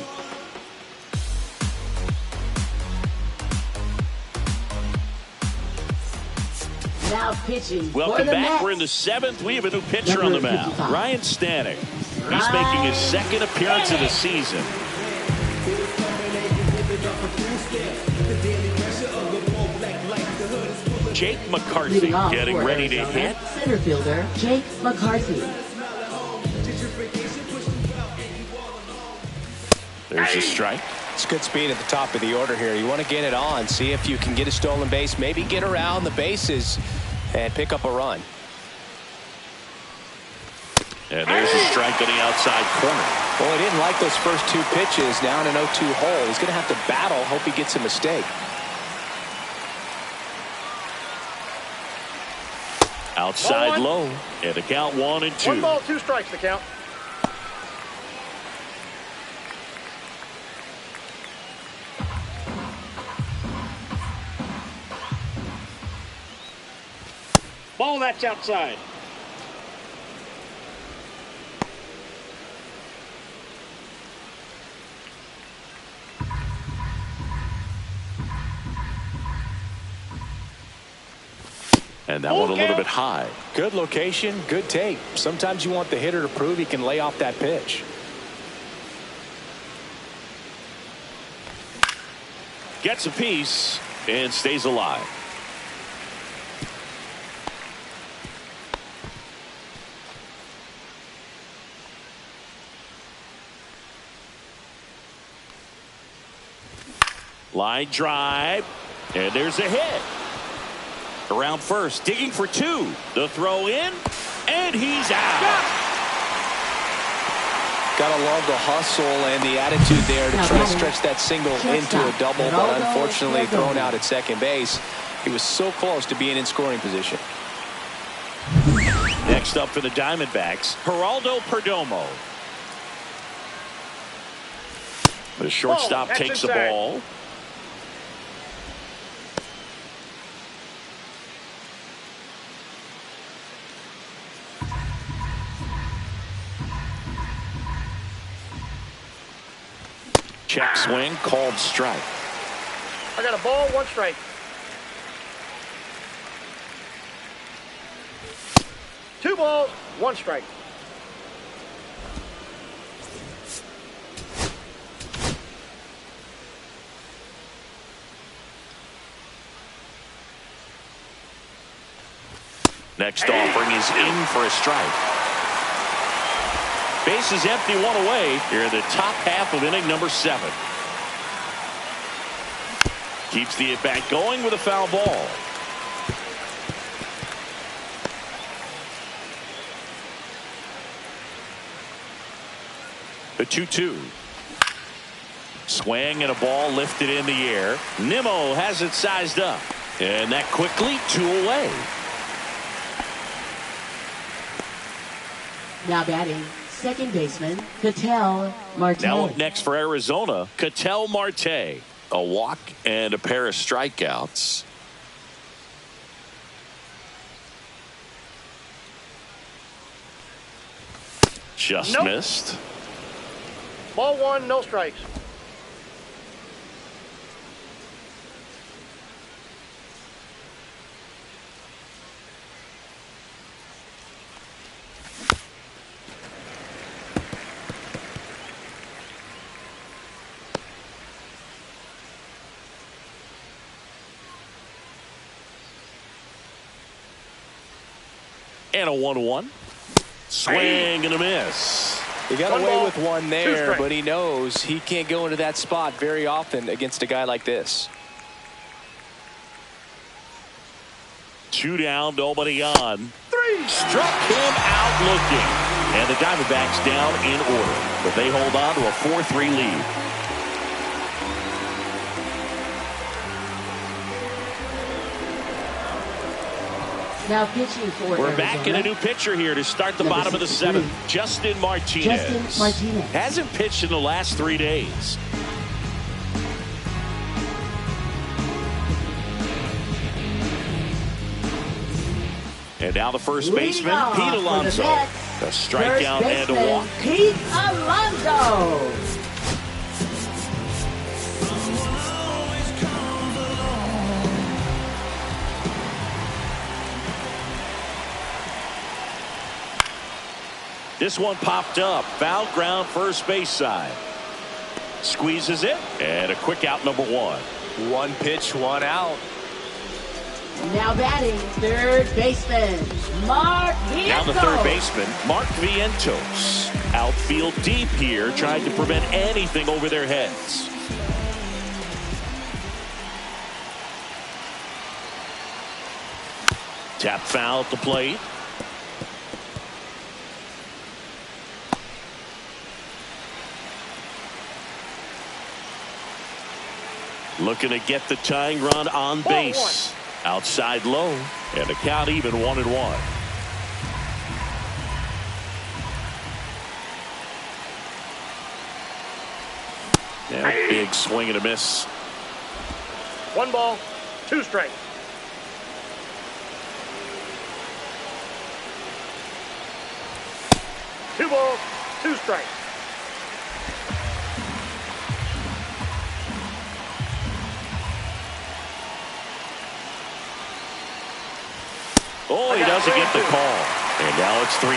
Now pitching. Welcome back. Mets. We're in the 7th. We have a new pitcher on the mound. Ryan Stanek. He's making his 2nd appearance of the season. Jake McCarthy getting ready to hit. Center fielder Jake McCarthy. There's a strike. It's good speed at the top of the order here. You want to get it on, see if you can get a stolen base, maybe get around the bases and pick up a run. And there's a strike on the outside corner. Well, he didn't like those first 2 pitches. Now in an 0-2 hole. He's going to have to battle. Hope he gets a mistake. Outside low. And the count 1-2. 1 ball, 2 strikes, the count. Ball, that's outside. And that one a little bit high. Good location, good take. Sometimes you want the hitter to prove he can lay off that pitch. Gets a piece and stays alive. Line drive. And there's a hit. Around first, digging for 2. The throw in, and he's out. Gotta love the hustle and the attitude there to try to stretch that single into a double, but unfortunately thrown out at second base. He was so close to being in scoring position. Next up for the Diamondbacks, Geraldo Perdomo. The shortstop takes the ball. Check swing, called strike. I got a ball, 1 strike. Two balls, 1 strike. Next offering is in for a strike. Base is empty, 1 away here in the top half of inning number 7. Keeps the at-bat going with a foul ball. The 2-2. Swing and a ball lifted in the air. Nimmo has it sized up. And that quickly 2 away. Now batting, second baseman, Ketel Marte. Now up next for Arizona, Ketel Marte. A walk and a pair of strikeouts. Just missed. Ball 1, no strikes. And a 1-1. Swing and a miss. He got away with 1 there, but he knows he can't go into that spot very often against a guy like this. 2 down, nobody on. 3. Struck him out looking. And the Diamondbacks down in order. But they hold on to a 4-3 lead. Now pitching for We're Arizona. back in a new pitcher here to start the bottom of the 7th. Justin Martinez. Hasn't pitched in the last 3 days. And now the first baseman, Pete Alonso. A strikeout and a walk. Pete Alonso. This one popped up. Foul ground, first base side. Squeezes it, and a quick out, number one. One pitch, one out. Now batting, third baseman, Mark Vientos. Now the third baseman, Mark Vientos. Outfield deep here, trying to prevent anything over their heads. Tap foul at the plate. Looking to get the tying run on base. Outside low, and the count even 1-1. Yeah, big swing and a miss. 1 ball, 2 strikes. Two balls, 2 strikes. Oh, he doesn't get the call. And now it's 3-2.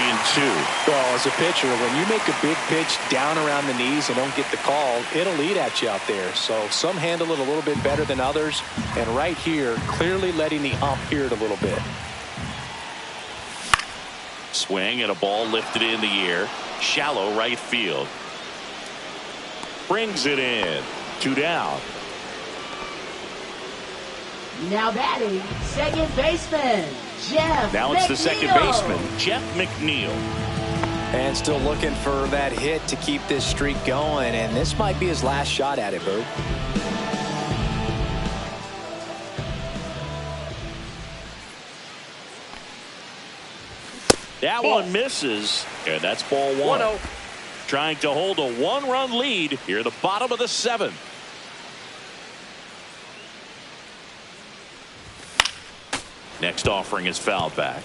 Well, as a pitcher, when you make a big pitch down around the knees and don't get the call, it'll eat at you out there. So some handle it a little bit better than others. And right here, clearly letting the ump hear it a little bit. Swing and a ball lifted in the air. Shallow right field. Brings it in. 2 down. Now batting, second baseman, Jeff Now it's McNeil. the second baseman, Jeff McNeil. And still looking for that hit to keep this streak going. And this might be his last shot at it, Boo. That one misses, and that's ball 1. 1-0. Trying to hold a 1-run lead here at the bottom of the 7th. Next offering is fouled back.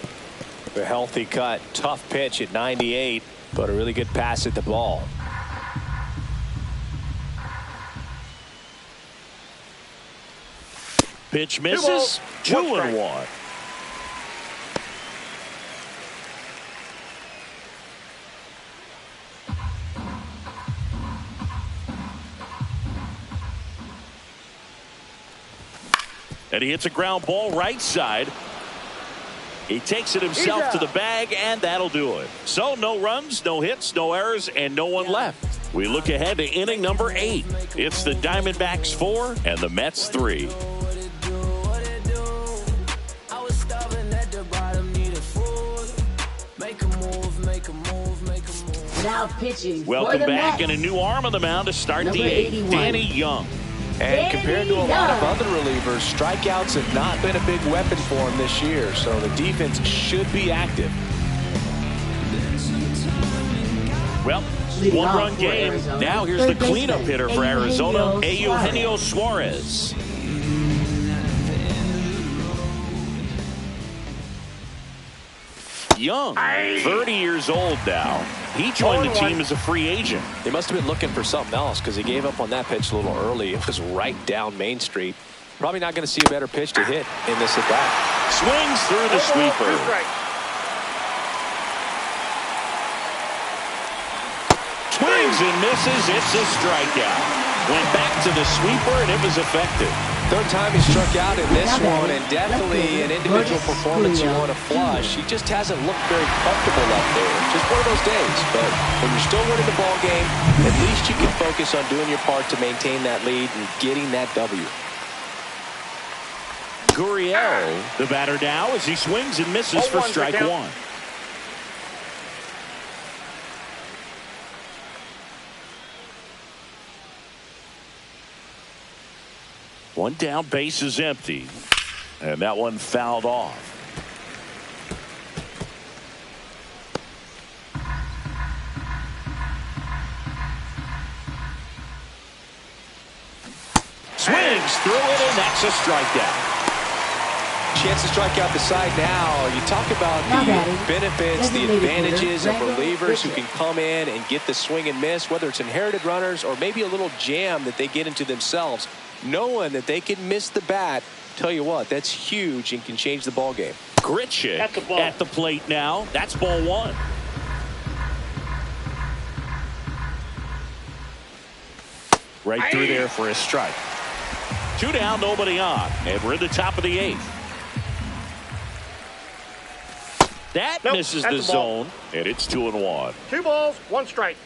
A healthy cut, tough pitch at 98, but a really good pass at the ball. Pitch misses. 2-1. And he hits a ground ball right side. He takes it himself to the bag, and that'll do it. So no runs, no hits, no errors, and no one left. We look ahead to inning number 8. It's the Diamondbacks 4 and the Mets 3. Now pitching. Welcome for the back, Mets. and a new arm on the mound to start Number the 8th. 81. Danny Young. And compared to a lot of other relievers, strikeouts have not been a big weapon for him this year, so the defense should be active. Well, Leading 1-run off for game. Arizona, Now here's the third cleanup baseman, hitter for Arizona, Eugenio Eugenio Suarez. Young, 30 years old now. He joined the team as a free agent. They must have been looking for something else because he gave up on that pitch a little early. It was right down Main Street. Probably not going to see a better pitch to hit in this at bat. Swings through the sweeper. 2 strikes. Swings and misses. It's a strikeout. Went back to the sweeper, and it was effective. Third time he struck out in this one, and definitely an individual performance you want to flush. He just hasn't looked very comfortable up there. Just one of those days. But when you're still winning the ball game, at least you can focus on doing your part to maintain that lead and getting that W. Gurriel, the batter now, as he swings and misses for 0-1 strike count. 1. One down, base is empty. And that one fouled off. Swings through it, and that's a strikeout. Chance to strike out the side now. You talk about the benefits, the advantages of relievers who can come in and get the swing and miss, whether it's inherited runners or maybe a little jam that they get into themselves. Knowing that they can miss the bat, tell you what, that's huge and can change the ball game. Gritchick at the plate now. That's ball one. Right through there for a strike. 2 down, nobody on, and we're in the top of the 8th. That misses the zone, and it's 2-1. 2 balls, 1 strike.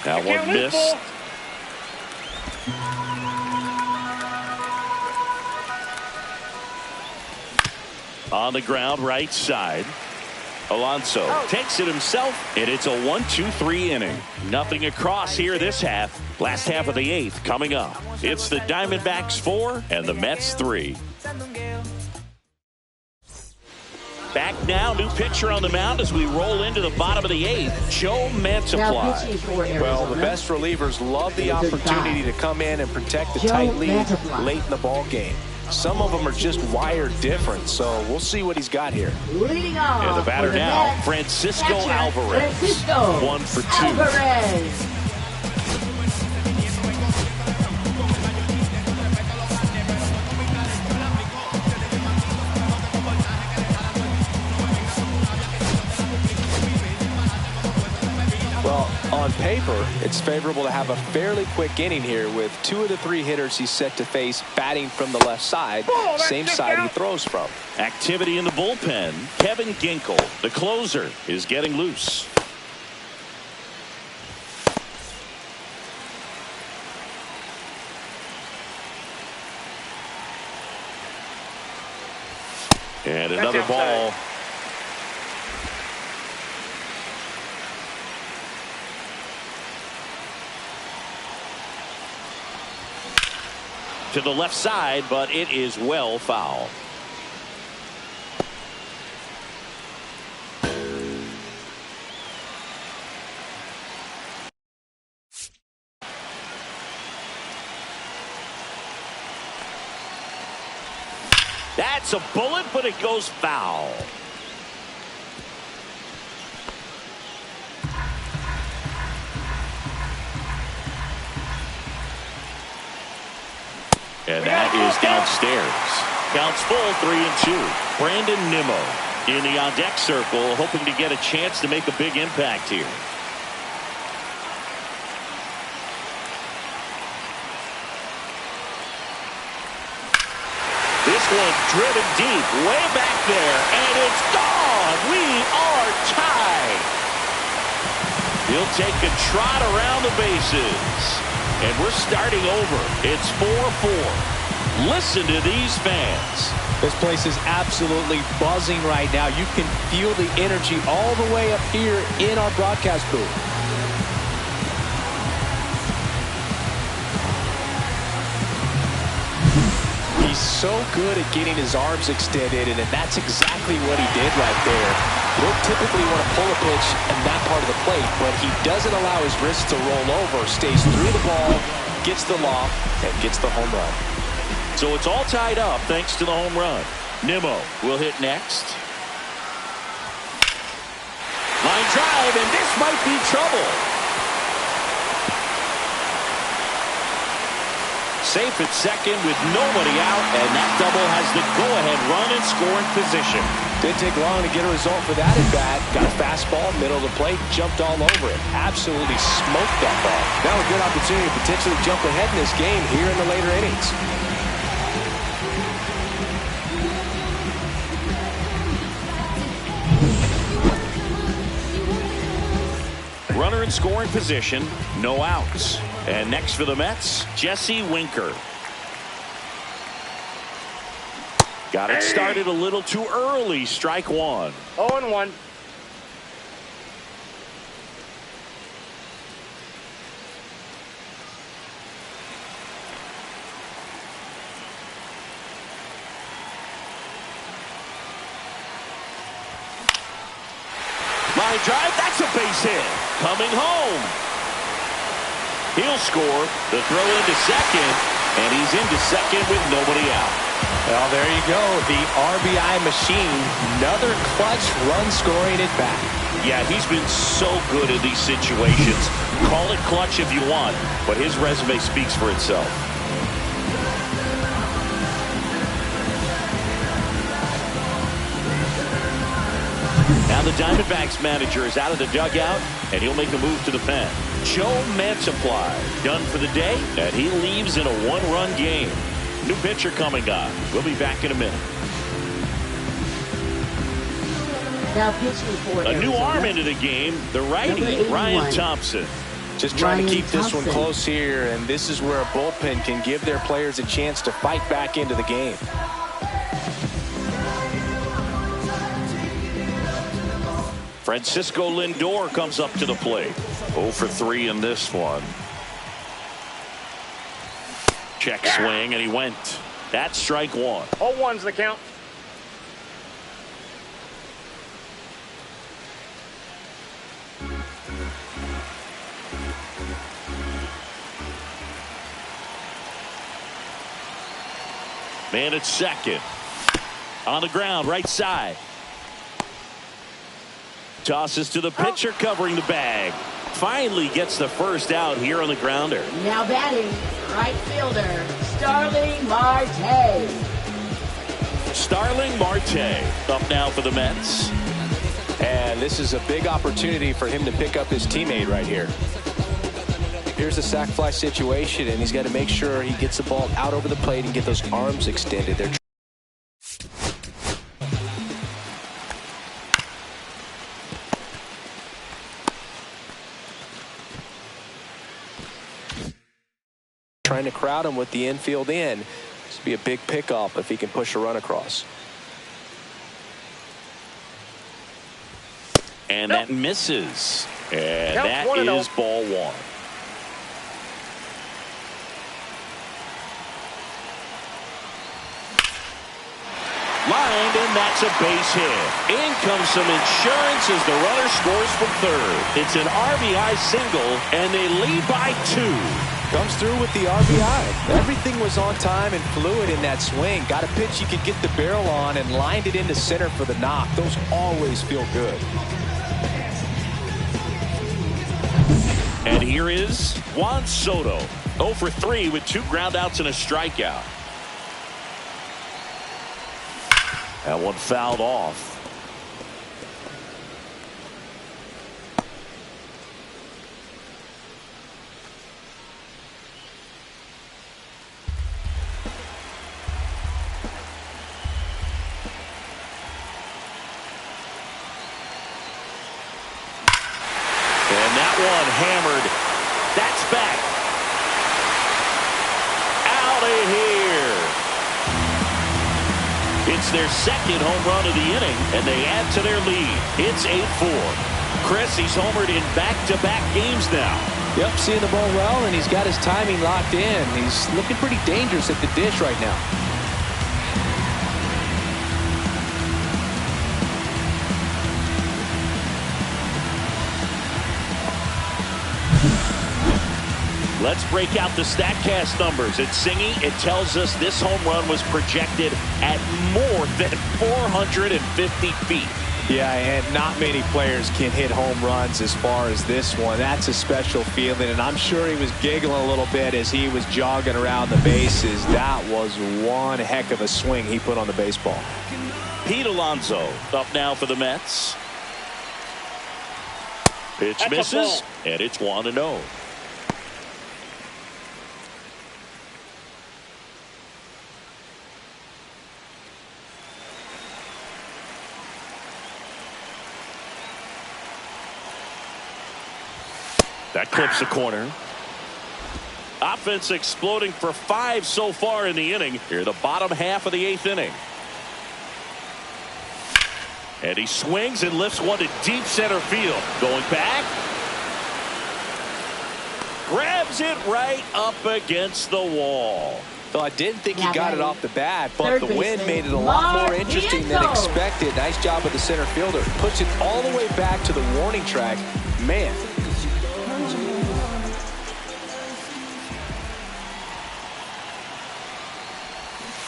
That one missed. On the ground, right side. Alonso takes it himself, and it's a 1-2-3 inning. Nothing across here this half. Last half of the 8th coming up. It's the Diamondbacks 4 and the Mets 3. Back now, new pitcher on the mound as we roll into the bottom of the 8th, Joe Mantiply. Well, the best relievers love the opportunity to come in and protect the tight lead late in the ball game. Some of them are just wired different, so we'll see what he's got here. Leading off and the batter now, Francisco Alvarez. 1 for 2. On paper, it's favorable to have a fairly quick inning here with 2 of the 3 hitters he's set to face batting from the left side, same side he throws from. Activity in the bullpen. Kevin Ginkel, the closer, is getting loose. And another ball. To the left side, but it is well foul. That's a bullet, but it goes foul. And that is downstairs. Counts full, 3-2. Brandon Nimmo in the on-deck circle, hoping to get a chance to make a big impact here. This one driven deep, way back there, and it's gone. We are tied. He'll take a trot around the bases. And we're starting over. It's 4-4. Listen to these fans. This place is absolutely buzzing right now. You can feel the energy all the way up here in our broadcast booth. He's so good at getting his arms extended, and that's exactly what he did right there. You don't typically want to pull a pitch in that part of the plate, but he doesn't allow his wrists to roll over, stays through the ball, gets the loft, and gets the home run. So it's all tied up thanks to the home run. Nimmo will hit next. Line drive, and this might be trouble. Safe at second with nobody out, and that double has the go-ahead run and scoring position. Didn't take long to get a result for that at bat. Got a fastball, middle of the plate, jumped all over it. Absolutely smoked that ball. Now a good opportunity to potentially jump ahead in this game here in the later innings. Runner in scoring position, no outs. And next for the Mets, Jesse Winker. Got it started a little too early. Strike one. 0-1. line drive. That's a base hit. Coming home. He'll score. The throw into second. And he's into second with nobody out. Well, there you go. The RBI machine. Another clutch run scoring at bat. Yeah, he's been so good in these situations. Call it clutch if you want, but his resume speaks for itself. Now the Diamondbacks manager is out of the dugout, and he'll make a move to the pen. Joe Mantiply done for the day, and he leaves in a one-run game. New pitcher coming on. We'll be back in a minute. Now pitching for a new arm into the game, the righty, Ryan Thompson. Just trying to keep this one close here, and this is where a bullpen can give their players a chance to fight back into the game. Francisco Lindor comes up to the plate. 0 for 3 in this one. Check swing, and he went. That's strike one. 0-1's the count. Man at second. On the ground, right side. Tosses to the pitcher covering the bag. Finally gets the first out here on the grounder. Now batting, right fielder, Starling Marte. Starling Marte up now for the Mets. And this is a big opportunity for him to pick up his teammate right here. Here's a sac fly situation, and he's got to make sure he gets the ball out over the plate and get those arms extended. They're trying to crowd him with the infield in. This would be a big pickup if he can push a run across. And that misses. And that is ball one. Lined, and that's a base hit. In comes some insurance as the runner scores from third. It's an RBI single, and they lead by 2. Comes through with the RBI. Everything was on time and fluid in that swing. Got a pitch you could get the barrel on and lined it into center for the knock. Those always feel good. And here is Juan Soto. 0 for 3 with 2 groundouts and a strikeout. That one fouled off. And that one hammered. That's back. Out of here. It's their second home run of the inning, and they add to their lead. It's 8-4. Chris, he's homered in back-to-back games now. Yep, seeing the ball well, and he's got his timing locked in. He's looking pretty dangerous at the dish right now. Let's break out the StatCast numbers. At Singy, it tells us this home run was projected at more than 450 feet. Yeah, and not many players can hit home runs as far as this one. That's a special feeling, and I'm sure he was giggling a little bit as he was jogging around the bases. That was one heck of a swing he put on the baseball. Pete Alonso up now for the Mets. Pitch misses, and it's 1-0. That clips the corner. Offense exploding for 5 so far in the inning. Here, the bottom half of the 8th inning. And he swings and lifts one to deep center field. Going back. Grabs it right up against the wall. Well, I didn't think he Yeah, got it buddy. off the bat, but Third the wind baseman, made it a lot more Mark interesting than Bianco. expected. Nice job of the center fielder. Puts it all the way back to the warning track. Man.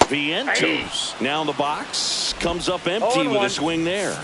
Vientos now in the box. Comes up empty with a swing there.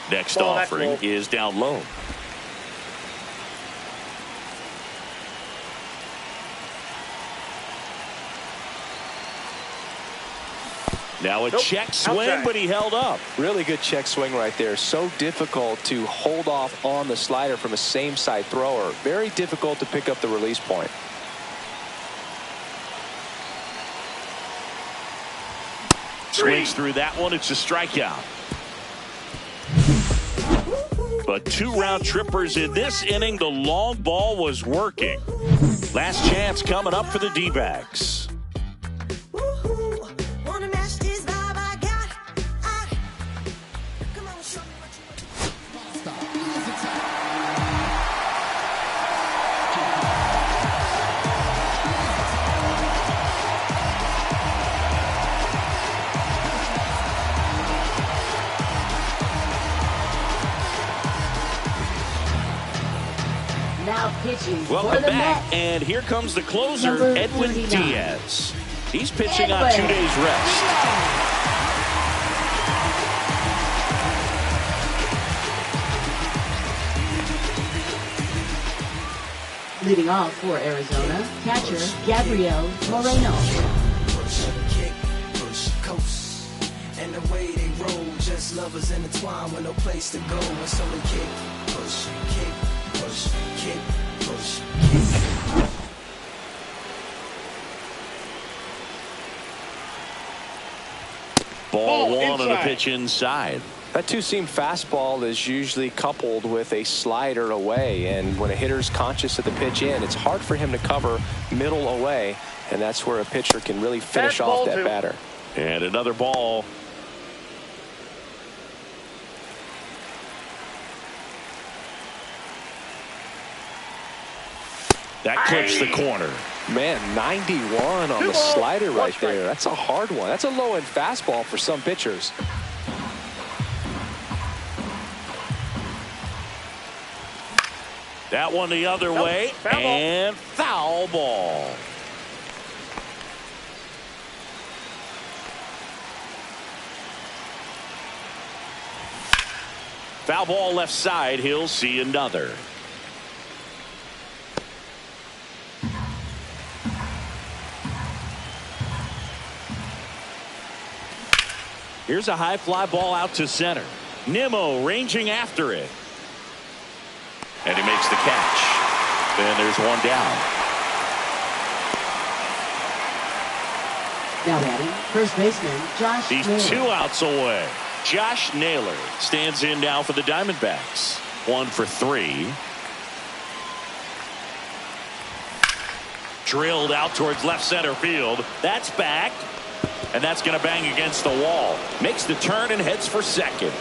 Next offering is down low. Now a check swing, but he held up. Really good check swing right there. So difficult to hold off on the slider from a same side thrower. Very difficult to pick up the release point. Swings through that one. It's a strikeout. But 2 round trippers in this inning. The long ball was working. Last chance coming up for the D-backs. Now pitching Welcome for the back, Mets. and here comes the closer, Number Edwin 39. Diaz. He's pitching on 2 days rest. Leading off for Arizona, catcher Gabriel Moreno. Push, kick, push, coast. And the way they roll, just lovers intertwined with no place to go. And so they kick, push, kick, push, kick, push, kick. Ball one on the pitch inside. That two-seam fastball is usually coupled with a slider away, and when a hitter's conscious of the pitch in, it's hard for him to cover middle away, and that's where a pitcher can really finish off that batter. And another ball. That clips the corner. Man, 91 on the slider right there. That's a hard one. That's a low-end fastball for some pitchers. That one the other way, and foul ball. Foul ball left side. He'll see another. Here's a high fly ball out to center. Nimmo ranging after it. And he makes the catch. And there's one down. Now batting, first baseman Josh He's Naylor. 2 outs away. Josh Naylor stands in now for the Diamondbacks. 1 for 3. Drilled out towards left center field. That's back. And that's going to bang against the wall. Makes the turn and heads for second.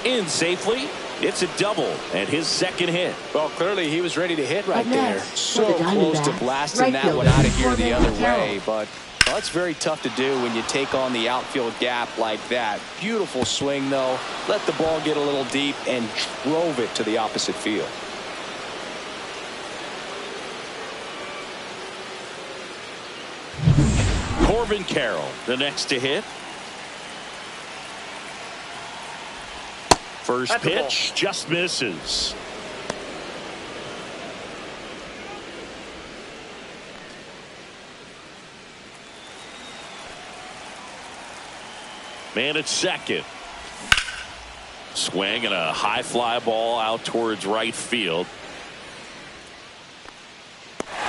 In safely. It's a double and his second hit. Well, clearly he was ready to hit right Up there. next, So for the close to Diamondbacks, blasting right that one fielder, out of here the Corbin other Carroll. way. But well, that's very tough to do when you take on the outfield gap like that. Beautiful swing, though. Let the ball get a little deep and drove it to the opposite field. Corbin Carroll, the next to hit. First pitch just misses. Man at second. Swing and a high fly ball out towards right field.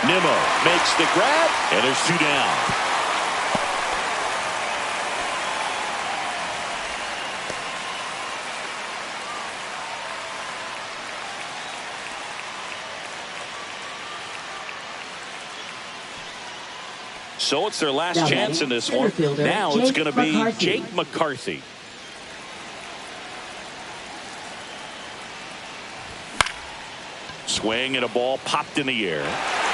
Nimmo makes the grab, and there's 2 down. So it's their last chance in this one. Now it's going to be Jake McCarthy. Swing and a ball popped in the air.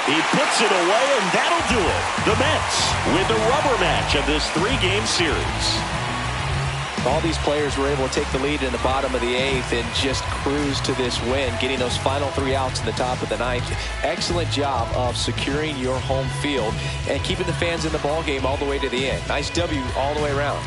He puts it away, and that'll do it. The Mets with the rubber match of this 3-game series. All these players were able to take the lead in the bottom of the 8th and just cruise to this win, getting those final 3 outs in the top of the 9th. Excellent job of securing your home field and keeping the fans in the ball game all the way to the end. Nice W all the way around.